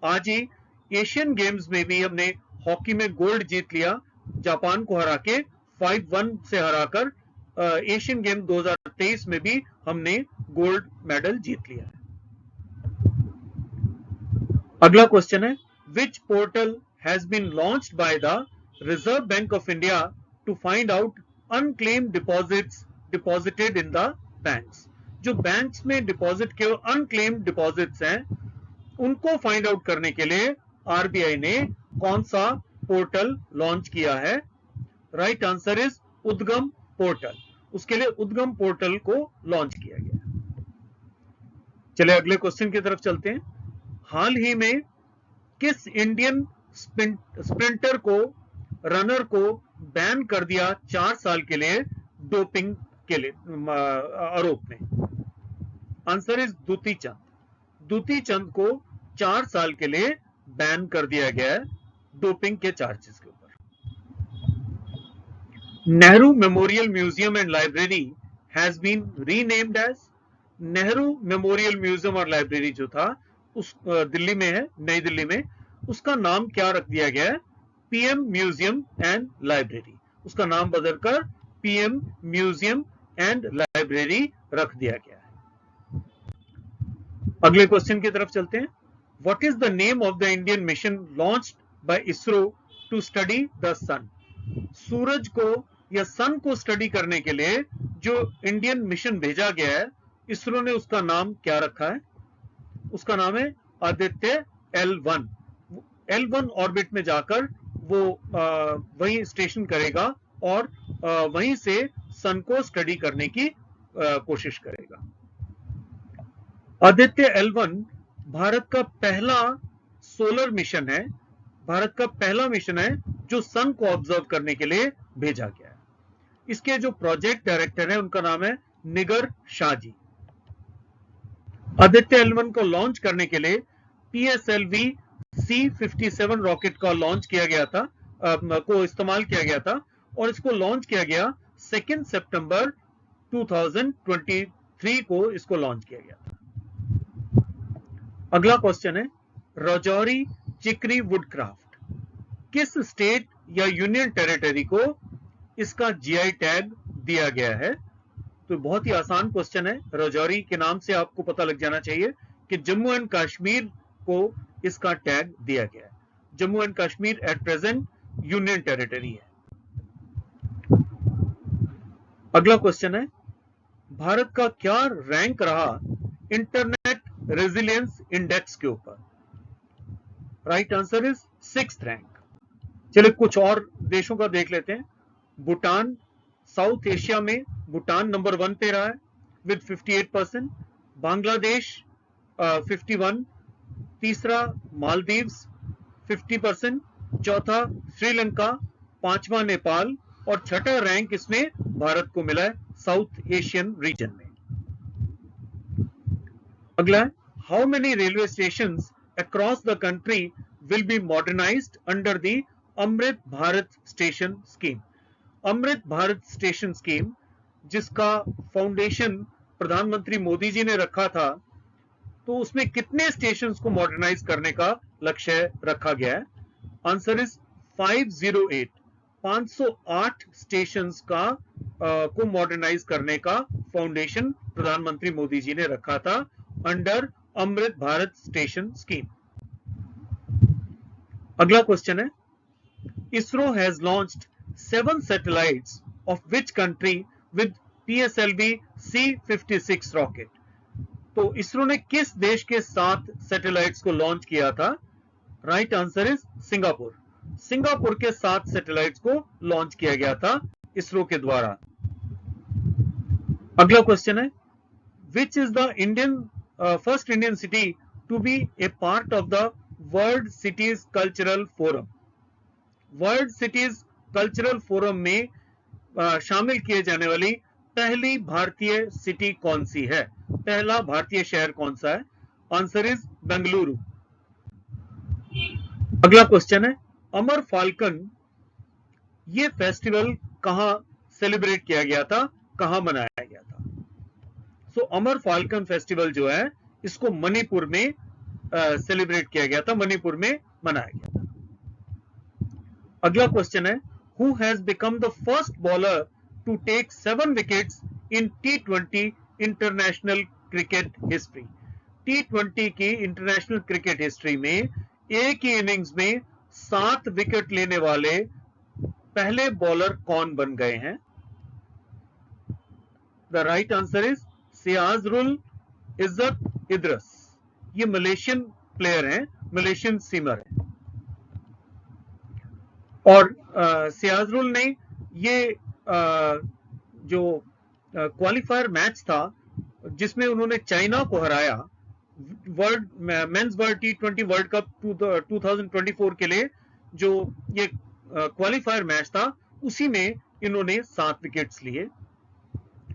आज ही एशियन गेम्स में भी हमने हॉकी में गोल्ड जीत लिया, जापान को हरा के 5-1 से हराकर एशियन गेम 2023 में भी हमने गोल्ड मेडल जीत लिया है। अगला क्वेश्चन है, which portal has been launched by the Reserve Bank of India to find out unclaimed deposits deposited in the banks? जो बैंक्स में डिपॉजिट के अनक्लेम्ड डिपॉजिट्स हैं, उनको फाइंड आउट करने के लिए आरबीआई ने कौन सा पोर्टल लॉन्च किया है? राइट आंसर इज उद्गम पोर्टल। उसके लिए उद्गम पोर्टल को लॉन्च किया गया। चलिए अगले क्वेश्चन की तरफ चलते हैं। हाल ही में किस इंडियन स्प्रिंटर को रनर को बैन कर दिया 4 साल के लिए डोपिंग के लिए आरोप में? आंसर इज द्युति चंद। द्युति चंद को 4 साल के लिए बैन कर दिया गया है डोपिंग के चार्जेस के ऊपर। Nehru Memorial Museum and Library has been renamed as? Nehru Memorial Museum और लाइब्रेरी जो था उस दिल्ली में है, नई दिल्ली में, उसका नाम क्या रख दिया गया है? PM museum and library. उसका नाम बदलकर पीएम म्यूजियम एंड लाइब्रेरी रख दिया गया है। अगले क्वेश्चन की तरफ चलते हैं। What is the name of the Indian mission launched by ISRO to study the sun? सूरज को या सन को स्टडी करने के लिए जो इंडियन मिशन भेजा गया है, इसरो ने उसका नाम क्या रखा है? उसका नाम है आदित्य L1। L1 ऑर्बिट में जाकर वो वहीं स्टेशन करेगा और वहीं से सन को स्टडी करने की कोशिश करेगा। आदित्य L1 भारत का पहला सोलर मिशन है, भारत का पहला मिशन है जो सन को ऑब्जर्व करने के लिए भेजा गया है। इसके जो प्रोजेक्ट डायरेक्टर है उनका नाम है निगर शाहजी। आदित्य L1 को लॉन्च करने के लिए PSLV C-57 रॉकेट का लॉन्च किया गया था, को इस्तेमाल किया गया था और इसको लॉन्च किया गया 2 सितंबर 2023 को इसको लॉन्च किया गया था। अगला क्वेश्चन है, राजौरी चिकरी वुडक्राफ्ट किस स्टेट या यूनियन टेरिटरी को इसका जीआई टैग दिया गया है? तो बहुत ही आसान क्वेश्चन है। राजौरी के नाम से आपको पता लग जाना चाहिए कि जम्मू एंड कश्मीर को इसका टैग दिया गया है। Jammu and Kashmir at present union territory है। अगला क्वेश्चन है, भारत का क्या रैंक रहा इंटरनेट रेजिलियंस इंडेक्स के ऊपर? Right answer is 6th rank. चलिए कुछ और देशों का देख लेते हैं। भूटान, साउथ एशिया में भूटान नंबर 1 पे रहा है विद 58%, बांग्लादेश 51, तीसरा मालदीव्स 50%, चौथा श्रीलंका, पांचवा नेपाल और छठा रैंक इसमें भारत को मिला है साउथ एशियन रीजन में। अगला है, how many railway station across the country will be modernised under the Amrit Bharat station scheme. Amrit Bharat station scheme, जिसका फाउंडेशन प्रधानमंत्री मोदी जी ने रखा था, तो उसमें कितने स्टेशन को मॉडर्नाइज करने का लक्ष्य रखा गया है? Answer is 508। 508 स्टेशन का को मॉडर्नाइज करने का फाउंडेशन प्रधानमंत्री मोदी जी ने रखा था अंडर अमृत भारत स्टेशन स्कीम। अगला क्वेश्चन है, ISRO has launched 7 satellites of which country with PSLV C56 rocket. तो इसरो ने किस देश के 7 सैटेलाइट्स को लॉन्च किया था? Right answer is Singapore. Singapore के 7 सैटेलाइट्स को लॉन्च किया गया था इसरो के द्वारा। अगला क्वेश्चन है, which is the first Indian city to be a part of the World Cities Cultural Forum. World Cities Cultural Forum में शामिल किए जाने वाली पहली भारतीय सिटी कौन सी है? पहला भारतीय शहर कौन सा है? Answer is Bengaluru. अगला क्वेश्चन है, अमर फाल्कन, ये फेस्टिवल कहां सेलिब्रेट किया गया था, कहां मनाया गया था? सो अमर फाल्कन फेस्टिवल जो है, इसको मणिपुर में सेलिब्रेट किया गया था, मणिपुर में मनाया गया था। अगला क्वेश्चन है, who has become the first bowler to take 7 wickets in T20 international cricket history. T20 की इंटरनेशनल क्रिकेट हिस्ट्री में एक ही इनिंग्स में 7 विकेट लेने वाले पहले बॉलर कौन बन गए हैं? द राइट आंसर इज सियाजुल इज्जत इदरस। ये मलेशियन प्लेयर हैं, मलेशियन सीमर हैं। और सियाजुल ने ये जो क्वालिफायर मैच था जिसमें उन्होंने चाइना को हराया world mains world T20 world cup 2024 के लिए, जो ये क्वालिफायर मैच था, उसी में इन्होंने 7 विकेट्स लिए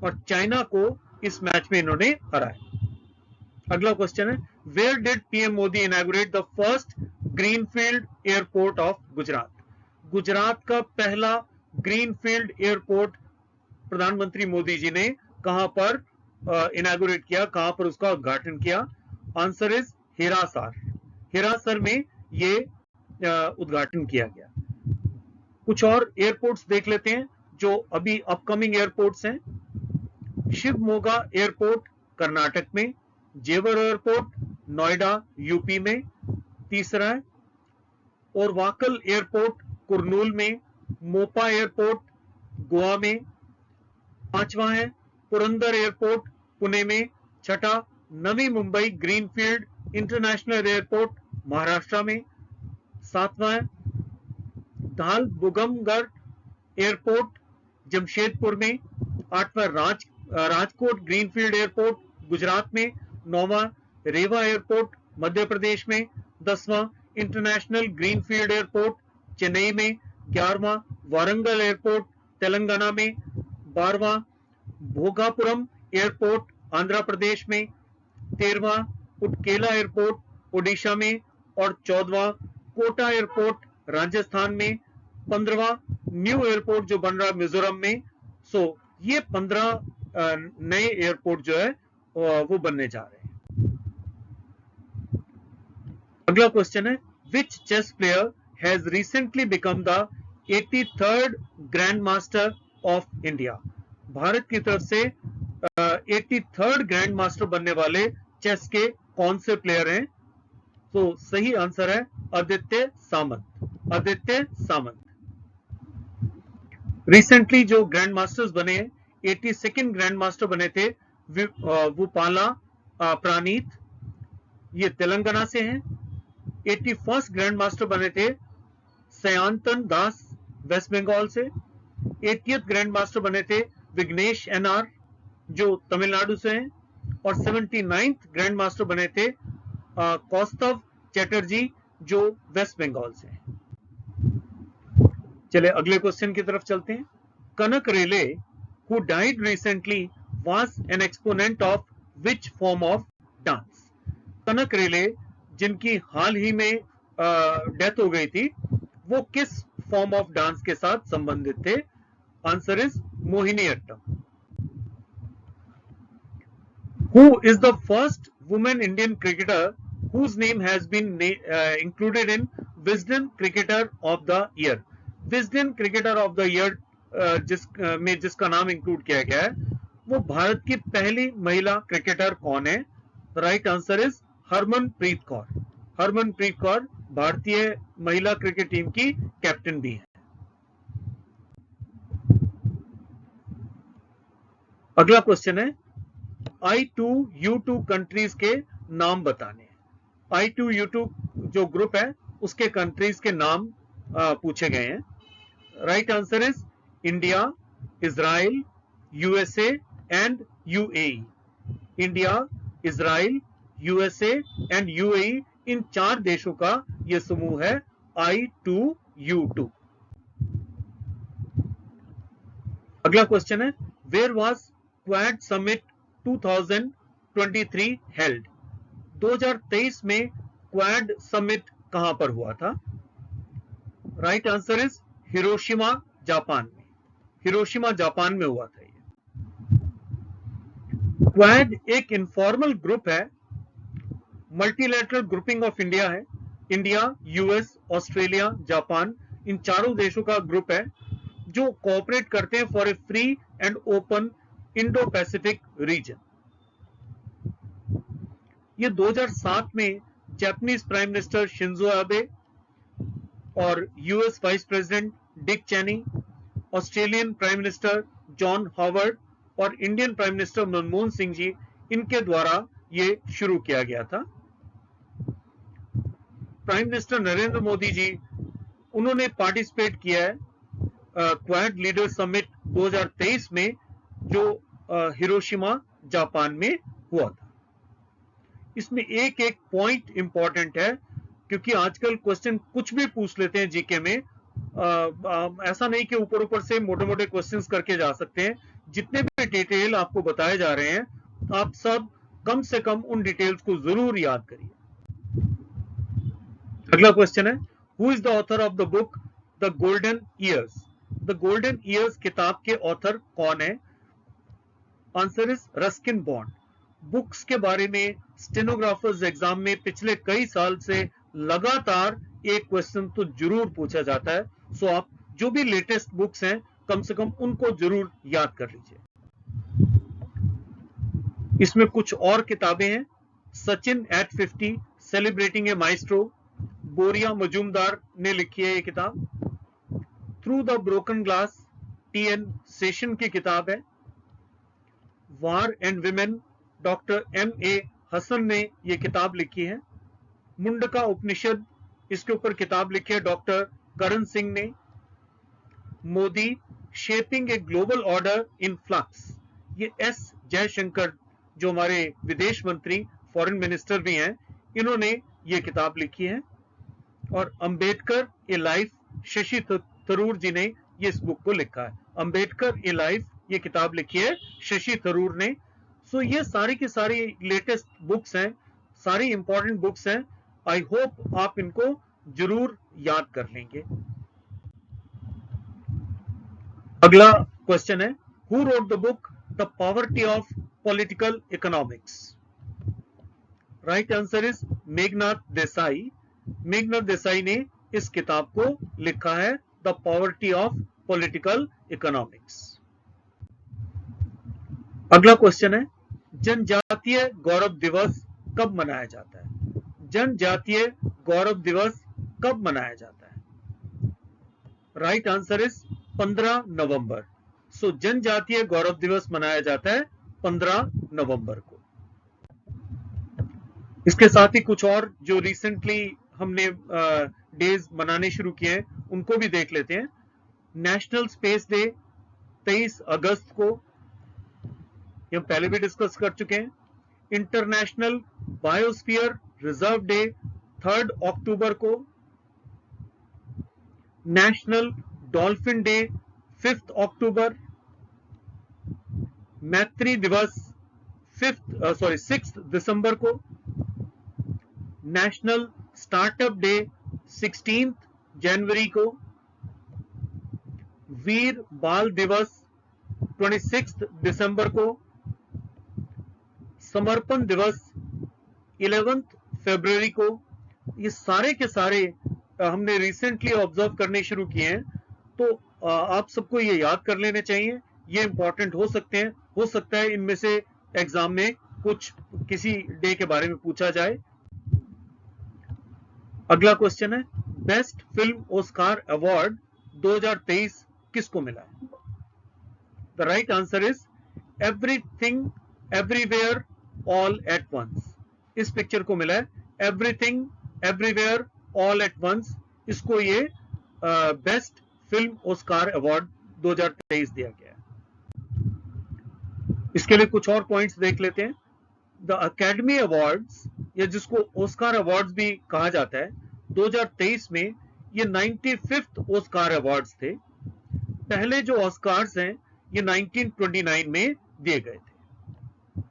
और चाइना को इस मैच में इन्होंने हराया। अगला क्वेश्चन है, where did PM Modi inaugurate the first greenfield airport of Gujarat. Gujarat का पहला ग्रीनफील्ड एयरपोर्ट प्रधानमंत्री मोदी जी ने कहां पर इनॉग्रेट किया, कहां पर उसका उद्घाटन किया? Answer is हिरासर। हिरासर में ये उद्घाटन किया गया। कुछ और एयरपोर्ट्स देख लेते हैं जो अभी अपकमिंग एयरपोर्ट्स हैं। शिवमोगा एयरपोर्ट कर्नाटक में, जेवर एयरपोर्ट नोएडा यूपी में तीसरा है, और वाकल एयरपोर्ट कुरनूल में, मोपा एयरपोर्ट गोवा में पांचवा है, पुरंदर एयरपोर्ट पुणे में छठा, Navi Mumbai greenfield international airport Maharashtra में सातवां है, धाल बुगमगढ़ एयरपोर्ट जमशेदपुर में आठवां, राजकोट ग्रीनफील्ड एयरपोर्ट गुजरात में नौवां, रेवा एयरपोर्ट मध्य प्रदेश में 10वां, इंटरनेशनल ग्रीनफील्ड एयरपोर्ट चेन्नई में 11वां, वारंगल एयरपोर्ट तेलंगाना में 12वां, भोगापुरम एयरपोर्ट आंध्र प्रदेश में 13वां, उटकेला एयरपोर्ट ओडिशा में और 14वां, कोटा एयरपोर्ट राजस्थान में, 15वां, न्यू एयरपोर्ट जो बन रहा है मिजोरम में। सो ये 15 नए एयरपोर्ट जो है वो बनने जा रहे हैं। अगला क्वेश्चन है, which chess player has recently become the 83rd grand master of India. Bharat की तरफ से 83rd ग्रैंड मास्टर बनने वाले चेस के कौन से प्लेयर हैं? तो सही आंसर है आदित्य सामंत। आदित्य सामंत रिसेंटली जो ग्रैंड मास्टर्स बने, 82nd ग्रैंड मास्टर बने थे वुपाला प्रानीत, ये तेलंगाना से हैं। 81st ग्रैंड मास्टर बने थे सयांतन दास, वेस्ट बंगाल से। 80th ग्रैंड मास्टर बने थे विघ्नेश NR, जो तमिलनाडु से हैं। और 79th ग्रैंड मास्टर बने थे कौस्तव चैटर्जी, जो वेस्ट बंगाल से हैं। चले अगले क्वेश्चन की तरफ चलते हैं। कनक रेले, who died recently, was an exponent of which form of dance? कनक रेले जिनकी हाल ही में डेथ हो गई थी, वो किस फॉर्म ऑफ डांस के साथ संबंधित थे? Answer is Mohiniyattam. Who is the first woman Indian cricketer whose name has been included in Wisden Cricketer of the Year? Wisden Cricketer of the Year में जिसका नाम इंक्लूड किया गया है, वो भारत की पहली महिला क्रिकेटर कौन है? Right answer is Harmanpreet Kaur. Harmanpreet Kaur भारतीय महिला क्रिकेट टीम की कैप्टन भी है। अगला क्वेश्चन है I2U2 कंट्रीज के नाम बताने। I2U2 जो ग्रुप है उसके कंट्रीज के नाम पूछे गए हैं। Right answer is India, Israel, USA and UAE. India, Israel, USA and UAE, इन 4 देशों का यह समूह है I2U2। अगला क्वेश्चन है where was Quad summit 2023 held? 2023 में क्वाड समिट कहां पर हुआ था? Right answer is Hiroshima, Japan में। हिरोशिमा जापान में हुआ था ये। क्वाड एक इनफॉर्मल ग्रुप है, मल्टीलैटरल ग्रुपिंग ऑफ इंडिया है। इंडिया, यूएस, ऑस्ट्रेलिया, जापान, इन चारों देशों का ग्रुप है जो कोऑपरेट करते हैं for a free and open Indo Pacific region. ये 2007 में जापानीज प्राइम मिनिस्टर शिंजो एबे और US vice president Dick Cheney, Australian prime minister John Howard और Indian prime minister Manmohan Singh ji, इनके द्वारा ये शुरू किया गया था। प्राइम मिनिस्टर नरेंद्र मोदी जी, उन्होंने पार्टिसिपेट किया है क्वाड लीडर समिट 2023 में जो हिरोशिमा जापान में हुआ था। इसमें एक एक पॉइंट इंपॉर्टेंट है क्योंकि आजकल क्वेश्चन कुछ भी पूछ लेते हैं जीके में। ऐसा नहीं कि ऊपर ऊपर से मोटे मोटे क्वेश्चंस करके जा सकते हैं। जितने भी डिटेल आपको बताए जा रहे हैं, आप सब कम से कम उन डिटेल्स को जरूर याद करिए। अगला क्वेश्चन है who is the author of the book the golden years? The golden years किताब के ऑथर कौन है? Answer is Ruskin bond. Books के बारे में स्टेनोग्राफर्स एग्जाम में पिछले कई साल से लगातार एक क्वेश्चन तो जरूर पूछा जाता है, सो आप जो भी लेटेस्ट बुक्स हैं कम से कम उनको जरूर याद कर लीजिए। इसमें कुछ और किताबें हैं। Sachin at 50 celebrating a maestro, Boria Majumdar ने लिखी है ये किताब। Through the broken glass, TN Seshan की किताब है। War and women, doctor MA Hasan ने यह किताब लिखी है। मुंडका उपनिषद, इसके ऊपर किताब लिखी है डॉक्टर करण सिंह ने। Modi, shaping a global order in flux, ये S जयशंकर जो हमारे विदेश मंत्री, फॉरेन मिनिस्टर भी हैं, इन्होंने ये किताब लिखी है। और अंबेडकर ए लाइफ, शशि थरूर जी ने ये इस बुक को लिखा है। अंबेडकर ए लाइफ, ये किताब लिखी है शशि थरूर ने। सो ये सारी की सारी लेटेस्ट बुक्स हैं, सारी इंपॉर्टेंट बुक्स हैं। आई होप आप इनको जरूर याद कर लेंगे। अगला क्वेश्चन है who wrote the book the poverty of political economics? Right answer is Meghnath Desai. Meghnath Desai ने इस किताब को लिखा है the poverty of political economics. अगला क्वेश्चन है जनजातीय गौरव दिवस कब मनाया जाता है? जनजातीय गौरव दिवस कब मनाया जाता है? राइट आंसर इज 15 नवंबर। सो जनजातीय गौरव दिवस मनाया जाता है 15 नवंबर को। इसके साथ ही कुछ और जो रिसेंटली हमने डेज मनाने शुरू किए हैं उनको भी देख लेते हैं। नेशनल स्पेस डे 23 अगस्त को, ये हम पहले भी डिस्कस कर चुके हैं। इंटरनेशनल बायोस्फीयर रिजर्व डे 3 अक्टूबर को। नेशनल डॉल्फिन डे 5 अक्टूबर। मैत्री दिवस 6 दिसंबर को। नेशनल स्टार्टअप डे 16 जनवरी को, वीर बाल दिवस 26 दिसंबर को, समर्पण दिवस 11 फरवरी को। ये सारे के सारे हमने रिसेंटली ऑब्जर्व करने शुरू किए हैं, तो आप सबको ये याद कर लेने चाहिए, ये इंपॉर्टेंट हो सकते हैं। हो सकता है इनमें से एग्जाम में कुछ किसी डे के बारे में पूछा जाए। अगला क्वेश्चन है, बेस्ट फिल्म ऑस्कार अवार्ड 2023 किसको मिला है? The right answer is Everything Everywhere All at Once. इस पिक्चर को मिला है Everything Everywhere All at Once. इसको ये बेस्ट फिल्म ऑस्कार अवार्ड 2023 दिया गया है। इसके लिए कुछ और पॉइंट्स देख लेते हैं। द अकेडमी अवार्ड्स, या जिसको ऑस्कार अवार्ड्स भी कहा जाता है, 2023 में ये 95th ऑस्कार अवार्ड्स थे। पहले जो ऑस्कार्स हैं ये 1929 में दिए गए थे।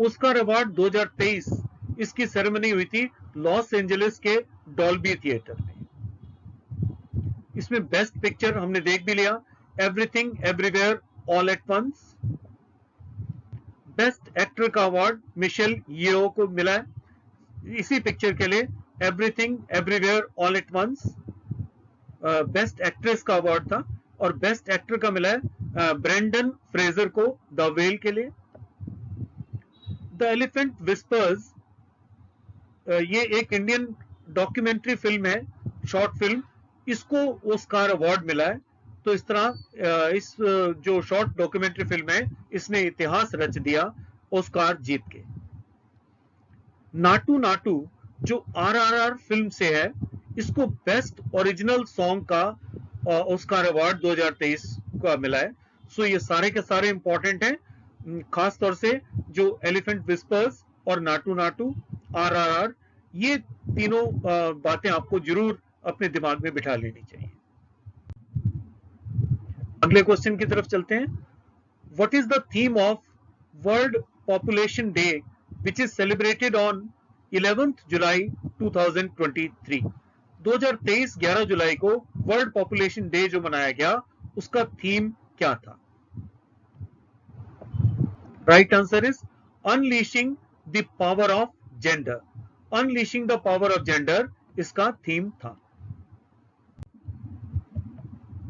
ऑस्कार अवार्ड 2023 इसकी सेरेमनी हुई थी लॉस एंजलिस के डॉल्बी थिएटर में। इसमें बेस्ट पिक्चर हमने देख भी लिया, Everything Everywhere All at Once. Best actor का अवार्ड मिशेल येओ को मिला है इसी पिक्चर के लिए, Everything Everywhere All at Once. Best actress का अवार्ड था, और बेस्ट एक्टर का मिला है ब्रेंडन फ्रेजर को द वेल के लिए। द एलिफेंट विस्पर्स, ये एक इंडियन डॉक्यूमेंट्री फिल्म है, शॉर्ट फिल्म, इसको ऑस्कार अवार्ड मिला है। तो इस तरह इस जो शॉर्ट डॉक्यूमेंट्री फिल्म है इसने इतिहास रच दिया ऑस्कार जीत के। नाटू नाटू जो आरआरआर फिल्म से है, इसको बेस्ट ओरिजिनल सॉन्ग का ऑस्कार अवार्ड 2023 का मिला है। सो ये सारे के सारे इंपॉर्टेंट हैं, खास तौर से जो एलिफेंट विस्पर्स और नाटू नाटू, आरआरआर, ये तीनों बातें आपको जरूर अपने दिमाग में बिठा लेनी चाहिए। अगले क्वेश्चन की तरफ चलते हैं। What is the theme of world population day which is celebrated on 11th जुलाई 2023? 2023 11 जुलाई को वर्ल्ड पॉपुलेशन डे जो मनाया गया, उसका थीम क्या था? Right answer is unleashing the power of gender. Unleashing the power of gender इसका थीम था।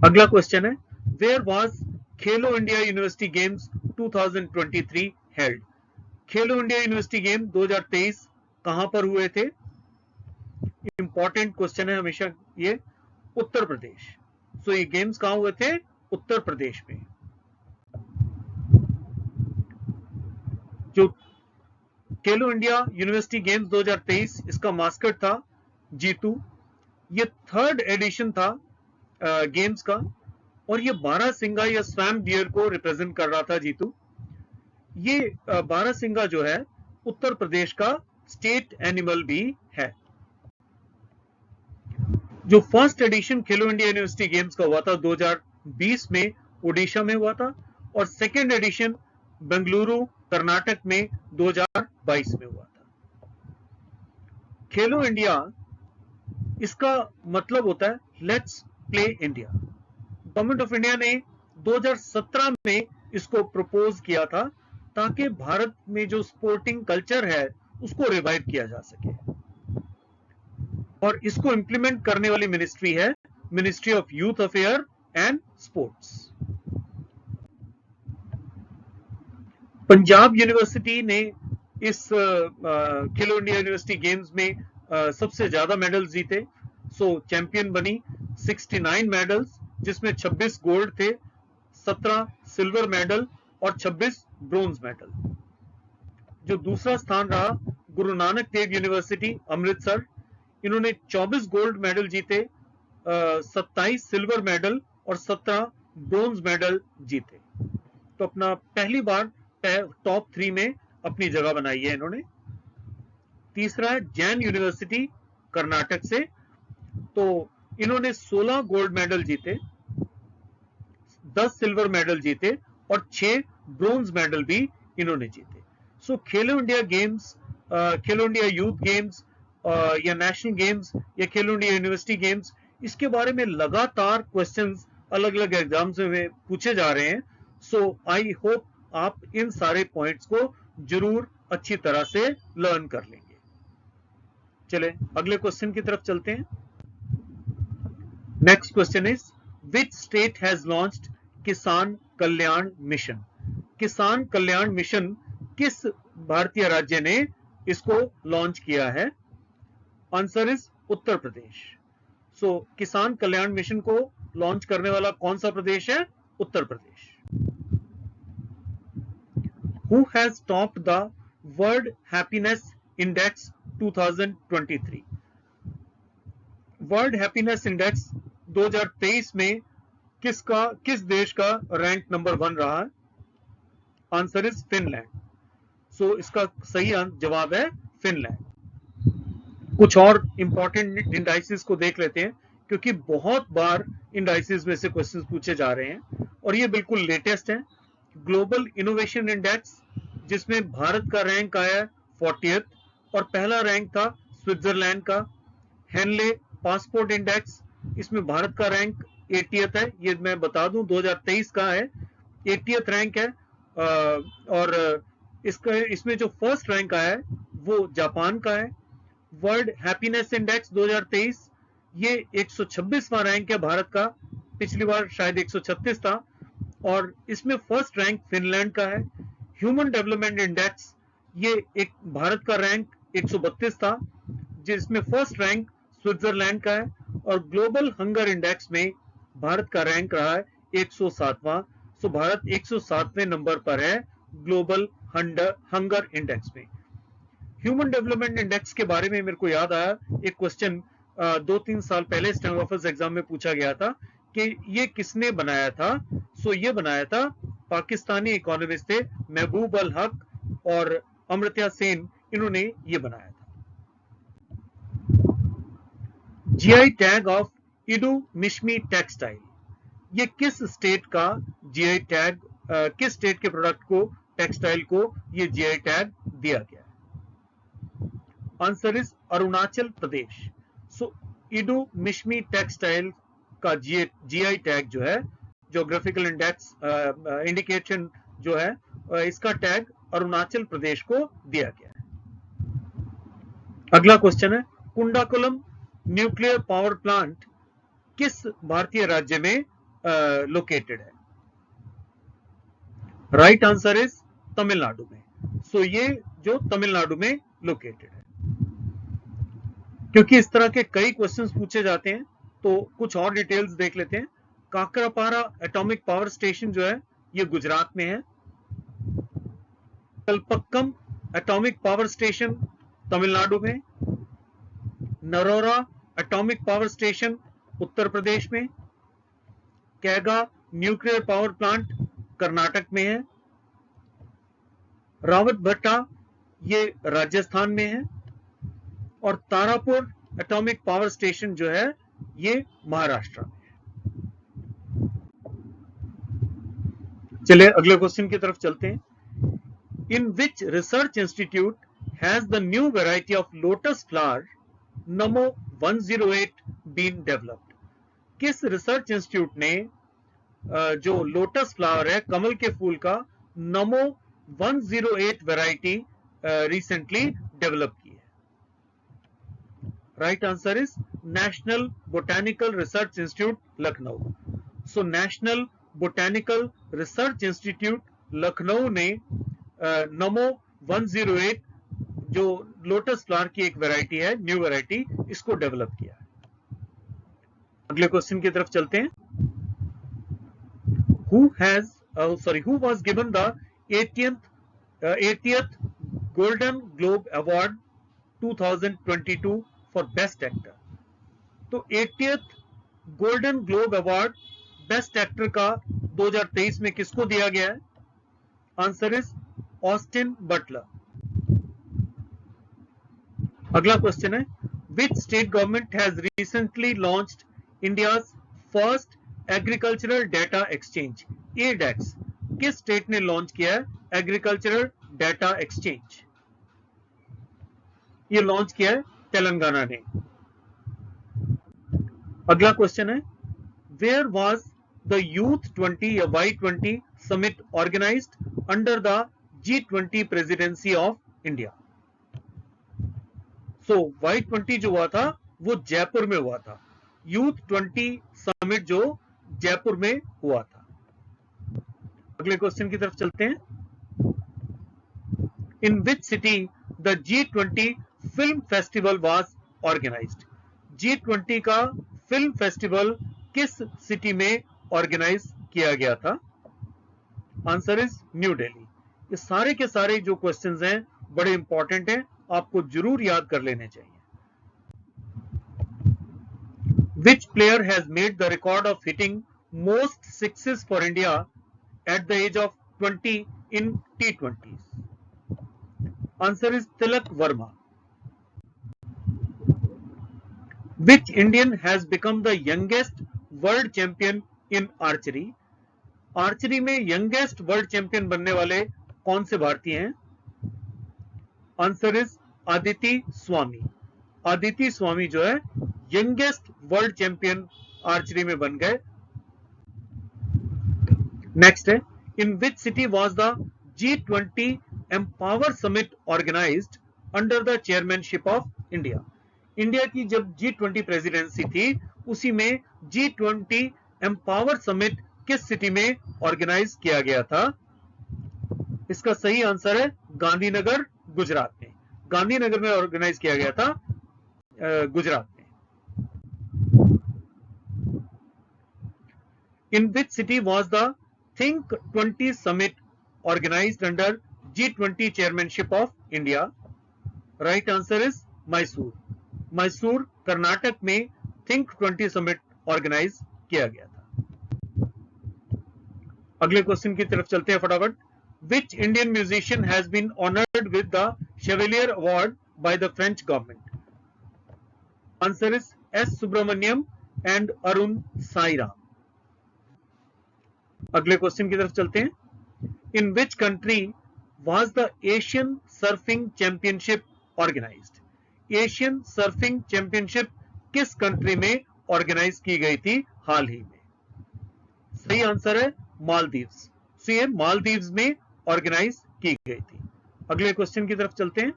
अगला क्वेश्चन है, where was Khelo India university games 2023 held? Khelo India university game 2023 कहां पर हुए थे? इंपॉर्टेंट क्वेश्चन है हमेशा ये। उत्तर प्रदेश। सो ये गेम्स कहां हुए थे? उत्तर प्रदेश में। जो खेलो इंडिया यूनिवर्सिटी गेम्स 2023, इसका मास्कट था जीतू। ये 3rd एडिशन था गेम्स का, और ये बारहसिंगा या स्वैम डियर को रिप्रेजेंट कर रहा था जीतू। ये बारहसिंगा जो है उत्तर प्रदेश का स्टेट एनिमल भी है। जो फर्स्ट एडिशन खेलो इंडिया यूनिवर्सिटी गेम्स का हुआ था 2020 में ओडिशा में हुआ था, और सेकेंड एडिशन बेंगलुरु कर्नाटक में 2022 में हुआ था। खेलो इंडिया, इसका मतलब होता है let's play India. Government of India ने 2017 में इसको प्रपोज किया था, ताकि भारत में जो स्पोर्टिंग कल्चर है उसको रिवाइव किया जा सके। और इसको इंप्लीमेंट करने वाली मिनिस्ट्री है ministry of youth affair and sports. Punjab university ने इस खेलो इंडिया यूनिवर्सिटी गेम्स में सबसे ज्यादा मेडल जीते। सो चैंपियन बनी 69 मेडल्स, जिसमें 26 गोल्ड थे, 17 सिल्वर मेडल और 26 ब्रोंज मेडल। जो दूसरा स्थान रहा गुरु नानक देव यूनिवर्सिटी अमृतसर, इन्होंने 24 गोल्ड मेडल जीते, 27 सिल्वर मेडल और 17 ब्रोंज मेडल जीते। तो अपना पहली बार टॉप 3 में अपनी जगह बनाई है इन्होंने। तीसरा है जैन यूनिवर्सिटी कर्नाटक से, तो इन्होंने 16 गोल्ड मेडल जीते, 10 सिल्वर मेडल जीते और 6 ब्रोंज मेडल भी इन्होंने जीते। सो खेलो इंडिया गेम्स, खेलो इंडिया यूथ गेम्स या नेशनल गेम्स या खेलो इंडिया यूनिवर्सिटी गेम्स, इसके बारे में लगातार क्वेश्चंस अलग अलग एग्जाम्स में पूछे जा रहे हैं। सो आई होप आप इन सारे पॉइंट्स को जरूर अच्छी तरह से लर्न कर लेंगे। चले अगले क्वेश्चन की तरफ चलते हैं। Next question is which state has launched किसान कल्याण मिशन? किसान कल्याण मिशन किस भारतीय राज्य ने इसको लॉन्च किया है? Answer is Uttar Pradesh. सो किसान कल्याण मिशन को लॉन्च करने वाला कौन सा प्रदेश है? Uttar Pradesh. Who has topped the World Happiness Index 2023? World happiness index 2023 में किस देश का रैंक नंबर 1 रहा है? Answer is Finland. सो इसका सही जवाब है फिनलैंड। कुछ और इंपॉर्टेंट इंडाइसिस को देख लेते हैं, क्योंकि बहुत बार इंडाइसिस में से क्वेश्चंस पूछे जा रहे हैं और ये बिल्कुल लेटेस्ट है। ग्लोबल इनोवेशन इंडेक्स, जिसमें भारत का रैंक आया 40th और पहला रैंक था स्विट्जरलैंड का। हेनले पासपोर्ट इंडेक्स, इसमें भारत का रैंक 80th है, ये मैं बता दूं 2023 का है, 80th रैंक है। और इसमें जो फर्स्ट रैंक आया है वो जापान का है। वर्ल्ड हैप्पीनेस इंडेक्स 2023, ये 126वां रैंक है भारत का, पिछली बार शायद 136 था, और इसमें फर्स्ट रैंक फिनलैंड का है। ह्यूमन डेवलपमेंट इंडेक्स, ये एक भारत का रैंक 132 था, जिसमें फर्स्ट रैंक स्विट्जरलैंड का है। और ग्लोबल हंगर इंडेक्स में भारत का रैंक रहा है 107वां। सो भारत 107वें नंबर पर है ग्लोबल हंगर इंडेक्स में। ह्यूमन डेवलपमेंट इंडेक्स के बारे में मेरे को याद आया, एक क्वेश्चन 2-3 साल पहले स्टेनोग्राफर्स एग्जाम में पूछा गया था कि ये किसने बनाया था। सो ये बनाया था पाकिस्तानी इकोनॉमिस्ट थे महबूब अल हक और अमर्त्य सेन, इन्होंने ये बनाया था। GI tag of Idu Mishmi textile, ये किस स्टेट का जीआई टैग, किस स्टेट के प्रोडक्ट को, टेक्सटाइल को ये जीआई टैग दिया गया है? Answer is Arunachal Pradesh. So Idu Mishmi textile का जीआई टैग जो है, ज्योग्राफिकल इंडेक्स इंडिकेशन जो है, इसका टैग अरुणाचल प्रदेश को दिया गया है। अगला क्वेश्चन है कुंडाकुलम न्यूक्लियर पावर प्लांट किस भारतीय राज्य में लोकेटेड है? राइट आंसर इज तमिलनाडु में। सो ये जो तमिलनाडु में लोकेटेड है। क्योंकि इस तरह के कई क्वेश्चंस पूछे जाते हैं तो कुछ और डिटेल्स देख लेते हैं। काकरापारा एटॉमिक पावर स्टेशन जो है ये गुजरात में है। Kalpakkam atomic power station Tamil Nadu में। Narora atomic power station Uttar Pradesh में। Kaiga nuclear power plant Karnataka में है। रावतभट्टा ये राजस्थान में है। और तारापुर एटॉमिक पावर स्टेशन जो है ये महाराष्ट्र में है। चलिए अगले क्वेश्चन की तरफ चलते हैं। In which research institute has the new variety of lotus flower Namo 108 been developed? किस रिसर्च इंस्टीट्यूट ने जो लोटस फ्लावर है, कमल के फूल का, नमो 108 वैरायटी रिसेंटली डेवलप की है? Right answer is national botanical research institute Lucknow. So national botanical research institute Lucknow ने नमो 108 जो लोटस फ्लावर की एक वैरायटी है, न्यू वैरायटी, इसको डेवलप किया है। अगले क्वेश्चन की तरफ चलते हैं। Who was given the 80th Golden Globe Award 2022 for Best Actor? तो 80th golden globe award best actor का 2023 में किसको दिया गया है? Answer is Austin Butler. अगला क्वेश्चन है which state government has recently launched India's first agricultural data exchange ADeX? किस स्टेट ने लॉन्च किया है एग्रीकल्चरल डेटा एक्सचेंज? ये लॉन्च किया है तेलंगाना ने। अगला क्वेश्चन है, वेयर वाज द यूथ 20 या Y20 summit organised under the G20 presidency of India. So Y20 जो हुआ था वो जयपुर में हुआ था, यूथ 20 समिट जो जयपुर में हुआ था। अगले क्वेश्चन की तरफ चलते हैं, in which city the G20 film festival was organised. G20 का फिल्म फेस्टिवल किस सिटी में ऑर्गेनाइज किया गया था? Answer is New Delhi. ये सारे के सारे जो क्वेश्चंस हैं बड़े इंपॉर्टेंट हैं, आपको जरूर याद कर लेने चाहिए। Which player has made the record of hitting most sixes for India at the age of 20 in T20s? Answer is Tilak Verma. Which Indian has become the youngest world champion in archery? Archery में youngest world champion बनने वाले कौन से भारतीय हैं? Answer is Aditi स्वामी। आदिति स्वामी जो है youngest world champion archery में बन गए। नेक्स्ट है, in which city was the G20 empower summit organised under the chairmanship of India. India की जब G20 प्रेसिडेंसी थी उसी में G20 एम्पावर समिट किस सिटी में ऑर्गेनाइज किया गया था? इसका सही आंसर है गांधीनगर, गुजरात में। गांधीनगर में ऑर्गेनाइज किया गया था, गुजरात में। In which city was the think 20 summit organised under G20 chairmanship of India? Right answer is Mysore. Mysore Karnataka में थिंक 20 समिट ऑर्गेनाइज किया गया था। अगले क्वेश्चन की तरफ चलते हैं फटाफट। Which Indian musician has been honoured with the chevalier award by the French government? Answer is S Subramaniam and Arun Sairam. अगले क्वेश्चन की तरफ चलते हैं, in which country was the Asian surfing championship organised? Asian surfing championship किस country में organise की गई थी हाल ही में? सही आंसर है मालदीव्स। सो ये मालदीव्स में ऑर्गेनाइज की गई थी। अगले क्वेश्चन की तरफ चलते हैं,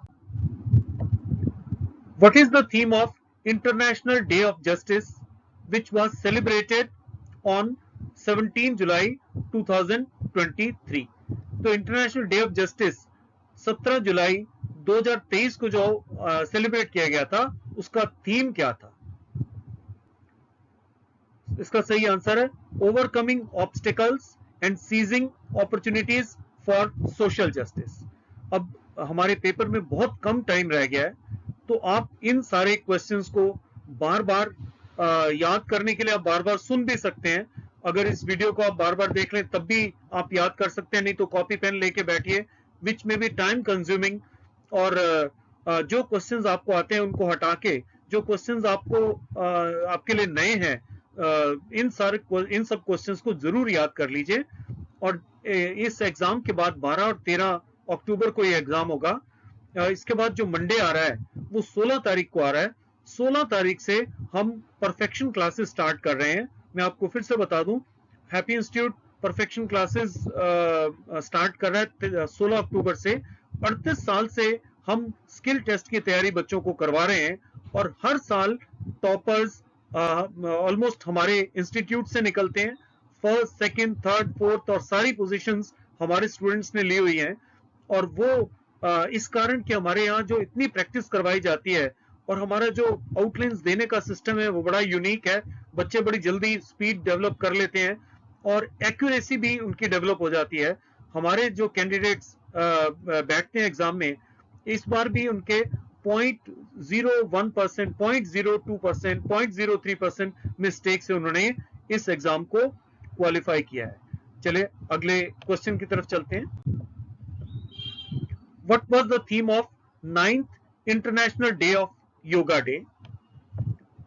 what is the theme of international day of justice which was celebrated on 17 जुलाई 2023? तो इंटरनेशनल डे ऑफ जस्टिस 17 जुलाई 2023 को जो सेलिब्रेट किया गया था उसका थीम क्या था? इसका सही आंसर है overcoming obstacles and seizing opportunities for social justice. अब हमारे पेपर में बहुत कम टाइम रह गया है, तो आप इन सारे क्वेश्चंस को बार बार याद करने के लिए आप बार बार सुन भी सकते हैं। अगर इस वीडियो को आप बार बार देख लें तब भी आप याद कर सकते हैं, नहीं तो कॉपी पेन लेके बैठिए, विच में भी टाइम कंज्यूमिंग। और जो क्वेश्चंस आपको आते हैं उनको हटा के जो क्वेश्चंस आपको आपके लिए नए हैं, इन सब क्वेश्चंस को जरूर याद कर लीजिए। और इस एग्जाम के बाद 12 और 13 अक्टूबर को ये एग्जाम होगा। इसके बाद जो मंडे आ रहा है वो 16 तारीख को आ रहा है। 16 तारीख से हम परफेक्शन क्लासेस स्टार्ट कर रहे हैं। मैं आपको फिर से बता दूं, happy institute perfection classes start कर रहा है 16 अक्टूबर से। 38 साल से हम स्किल टेस्ट की तैयारी बच्चों को करवा रहे हैं और हर साल टॉपर्स ऑलमोस्ट हमारे इंस्टीट्यूट से निकलते हैं। फर्स्ट, सेकंड, थर्ड, फोर्थ और सारी पोजीशंस हमारे स्टूडेंट्स ने ली हुई हैं। और वो इस कारण कि हमारे यहाँ जो इतनी प्रैक्टिस करवाई जाती है और हमारा जो आउटलाइंस देने का सिस्टम है वो बड़ा यूनिक है। बच्चे बड़ी जल्दी स्पीड डेवलप कर लेते हैं और एक्यूरेसी भी उनकी डेवलप हो जाती है। हमारे जो कैंडिडेट्स बैठते हैं एग्जाम में, इस बार भी उनके 0.01%, 0.02%, 0.03% मिस्टेक से उन्होंने इस एग्जाम को क्वालिफाई किया है। चलिए अगले क्वेश्चन की तरफ चलते हैं। What was the theme of 9th international day of yoga day?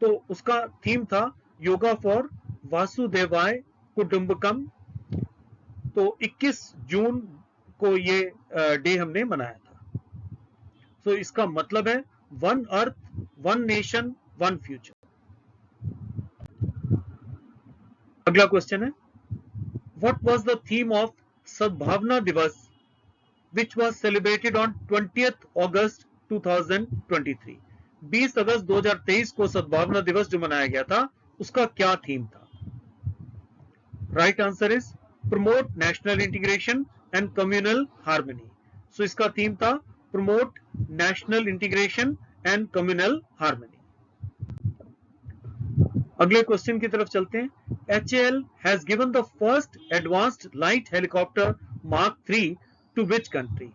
तो उसका थीम था योगा फॉर वासुदेवाय कुटुंबकम। तो 21 जून को ये डे हमने मनाया था। तो इसका मतलब है one earth one nation one future. अगला क्वेश्चन है, what was the theme of सद्भावना दिवस which was celebrated on 20th August 2023? 20 अगस्त 2023 को सद्भावना दिवस जो मनाया गया था उसका क्या थीम था? Right answer is promote national integration and communal harmony. So इसका थीम था promote national integration and communal harmony. अगले क्वेश्चन की तरफ चलते हैं। HAL has given the first advanced light helicopter Mark III to which country?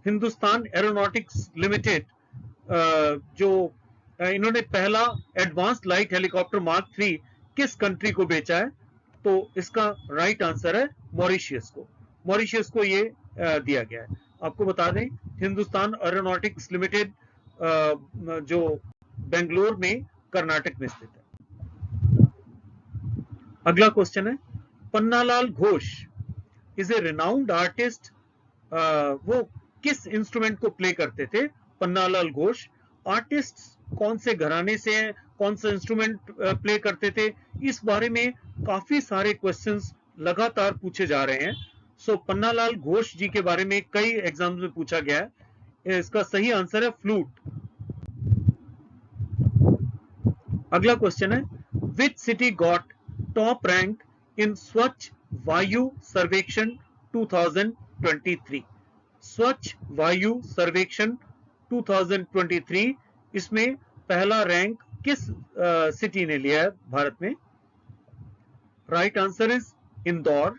Hindustan aeronautics limited जो इन्होंने पहला एडवांस्ड लाइट हेलीकॉप्टर मार्क 3 किस कंट्री को बेचा है? तो इसका राइट आंसर है मॉरिशियस को। मॉरिशियस को ये दिया गया है। आपको बता दें हिंदुस्तान एरोनॉटिक्स लिमिटेड जो बेंगलोर में कर्नाटक में स्थित है। अगला क्वेश्चन है, Pannalal Ghosh is a renowned artist. वो किस इंस्ट्रूमेंट को प्ले करते थे? पन्नालाल घोष आर्टिस्ट कौन से घराने से हैं, कौन सा इंस्ट्रूमेंट प्ले करते थे, इस बारे में काफी सारे क्वेश्चंस लगातार पूछे जा रहे हैं। सो पन्नालाल घोष जी के बारे में कई एग्जाम्स में पूछा गया है। इसका सही आंसर है फ्लूट। अगला क्वेश्चन है, which city got top rank in स्वच्छ वायु सर्वेक्षण 2023? स्वच्छ वायु सर्वेक्षण 2023, इसमें पहला रैंक किस सिटी ने लिया है भारत में? Right answer is Indore.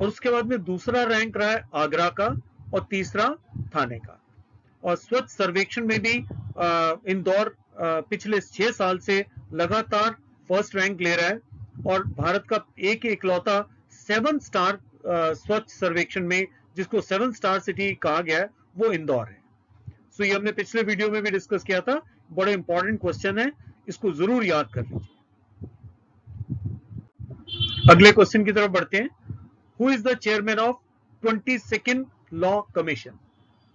और उसके बाद में दूसरा रैंक रहा है आगरा का और तीसरा थाने का। और स्वच्छ सर्वेक्षण में भी इंदौर पिछले 6 साल से लगातार फर्स्ट रैंक ले रहा है और भारत का एक इकलौता 7 स्टार स्वच्छ सर्वेक्षण में जिसको 7 स्टार सिटी कहा गया है वो इंदौर है। सो ये हमने पिछले वीडियो में भी डिस्कस किया था। बड़े इंपॉर्टेंट क्वेश्चन है, इसको जरूर याद कर लीजिए। अगले क्वेश्चन की तरफ बढ़ते हैं। Who is the chairman of 22nd law commission?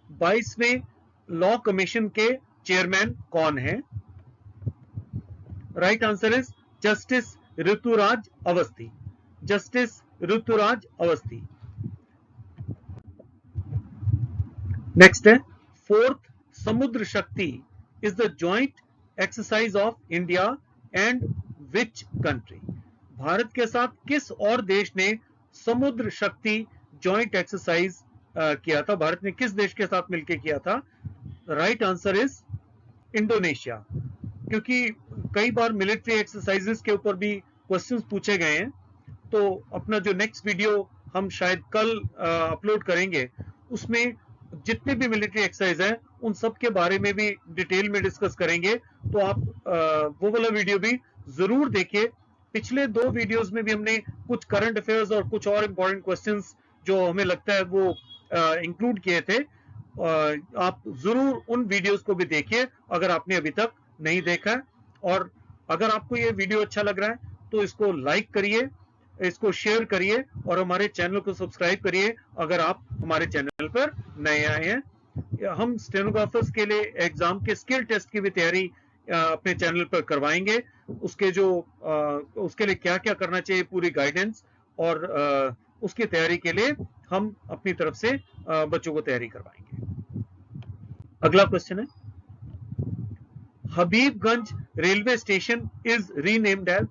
22वें लॉ कमीशन के चेयरमैन कौन है? Right answer is justice Rituraj Awasthi. Justice Rituraj Awasthi. Next है, fourth Samudra Shakti is the joint exercise of India and which country? Bharat के साथ किस और देश ने समुद्र शक्ति जॉइंट एक्सरसाइज किया था? भारत ने किस देश के साथ मिलकर किया था? Right answer is Indonesia. क्योंकि कई बार मिलिट्री एक्सरसाइजेस के ऊपर भी क्वेश्चंस पूछे गए हैं, तो अपना जो नेक्स्ट वीडियो हम शायद कल अपलोड करेंगे उसमें जितने भी मिलिट्री एक्सरसाइज हैं उन सब के बारे में भी डिटेल में डिस्कस करेंगे। तो आप वो वाला वीडियो भी जरूर देखिए। पिछले 2 वीडियोस में भी हमने कुछ करंट अफेयर्स और कुछ और इंपॉर्टेंट क्वेश्चंस जो हमें लगता है वो इंक्लूड किए थे। आप जरूर उन वीडियोस को भी देखिए अगर आपने अभी तक नहीं देखा है। और अगर आपको ये वीडियो अच्छा लग रहा है तो इसको लाइक करिए, इसको शेयर करिए और हमारे चैनल को सब्सक्राइब करिए अगर आप हमारे चैनल पर नए आए हैं। हम स्टेनोग्राफर्स के लिए एग्जाम के स्किल टेस्ट की भी तैयारी अपने चैनल पर करवाएंगे। उसके लिए क्या क्या करना चाहिए पूरी गाइडेंस और उसकी तैयारी के लिए हम अपनी तरफ से बच्चों को तैयारी करवाएंगे। अगला क्वेश्चन है, Habibganj railway station is renamed as?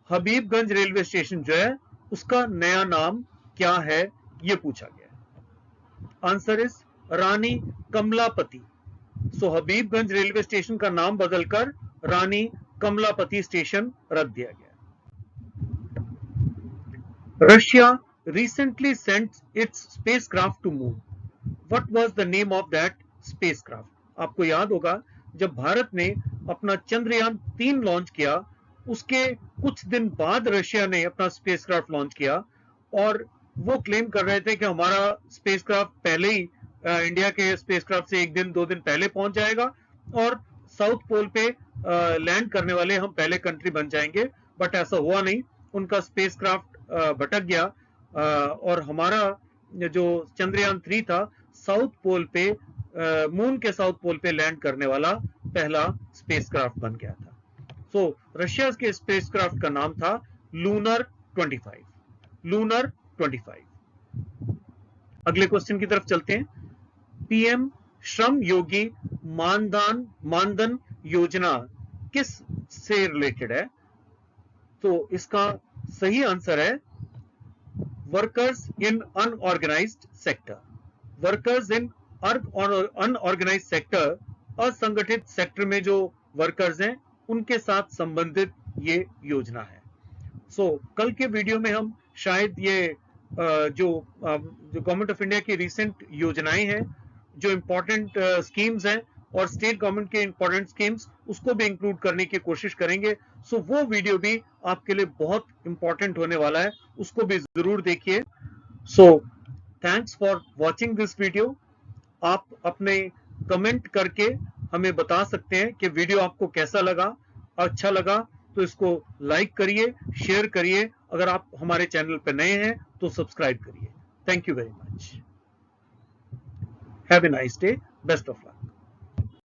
Habibganj railway station जो है उसका नया नाम क्या है ये पूछा गया है। Answer is Rani Kamlapati. So Habibganj railway station का नाम बदलकर रानी कमलापति स्टेशन रख दिया गया। Russia recently sent its spacecraft to moon. What was the name of that spacecraft? आपको याद होगा जब भारत ने अपना चंद्रयान 3 लॉन्च किया उसके कुछ दिन बाद रशिया ने अपना स्पेसक्राफ्ट लॉन्च किया और वो क्लेम कर रहे थे कि हमारा स्पेसक्राफ्ट पहले ही इंडिया के स्पेसक्राफ्ट से 1 दिन 2 दिन पहले पहुंच जाएगा और साउथ पोल पे लैंड करने वाले हम पहले कंट्री बन जाएंगे। बट ऐसा हुआ नहीं, उनका स्पेसक्राफ्ट भटक गया और हमारा जो चंद्रयान 3 था साउथ पोल पे मून के साउथ पोल पे लैंड करने वाला पहला स्पेसक्राफ्ट बन गया था। सो रशिया के स्पेसक्राफ्ट का नाम था लूनर 25। लूनर 25। अगले क्वेश्चन की तरफ चलते हैं। पीएम श्रम योगी मानधन योजना किस से रिलेटेड है? तो इसका सही आंसर है workers in unorganised sector. Workers in unorganised sector, असंगठित सेक्टर में जो वर्कर्स हैं उनके साथ संबंधित ये योजना है। सो कल के वीडियो में हम शायद ये जो गवर्नमेंट ऑफ इंडिया की रिसेंट योजनाएं हैं, जो इंपॉर्टेंट स्कीम्स हैं और स्टेट गवर्नमेंट के इंपॉर्टेंट स्कीम्स, उसको भी इंक्लूड करने की कोशिश करेंगे। सो वो वीडियो भी आपके लिए बहुत इंपॉर्टेंट होने वाला है, उसको भी जरूर देखिए। So thanks for watching this video. आप अपने कमेंट करके हमें बता सकते हैं कि वीडियो आपको कैसा लगा। अच्छा लगा तो इसको लाइक करिए, शेयर करिए। अगर आप हमारे चैनल पर नए हैं तो सब्सक्राइब करिए। Thank you very much. Have a nice day. Best of luck.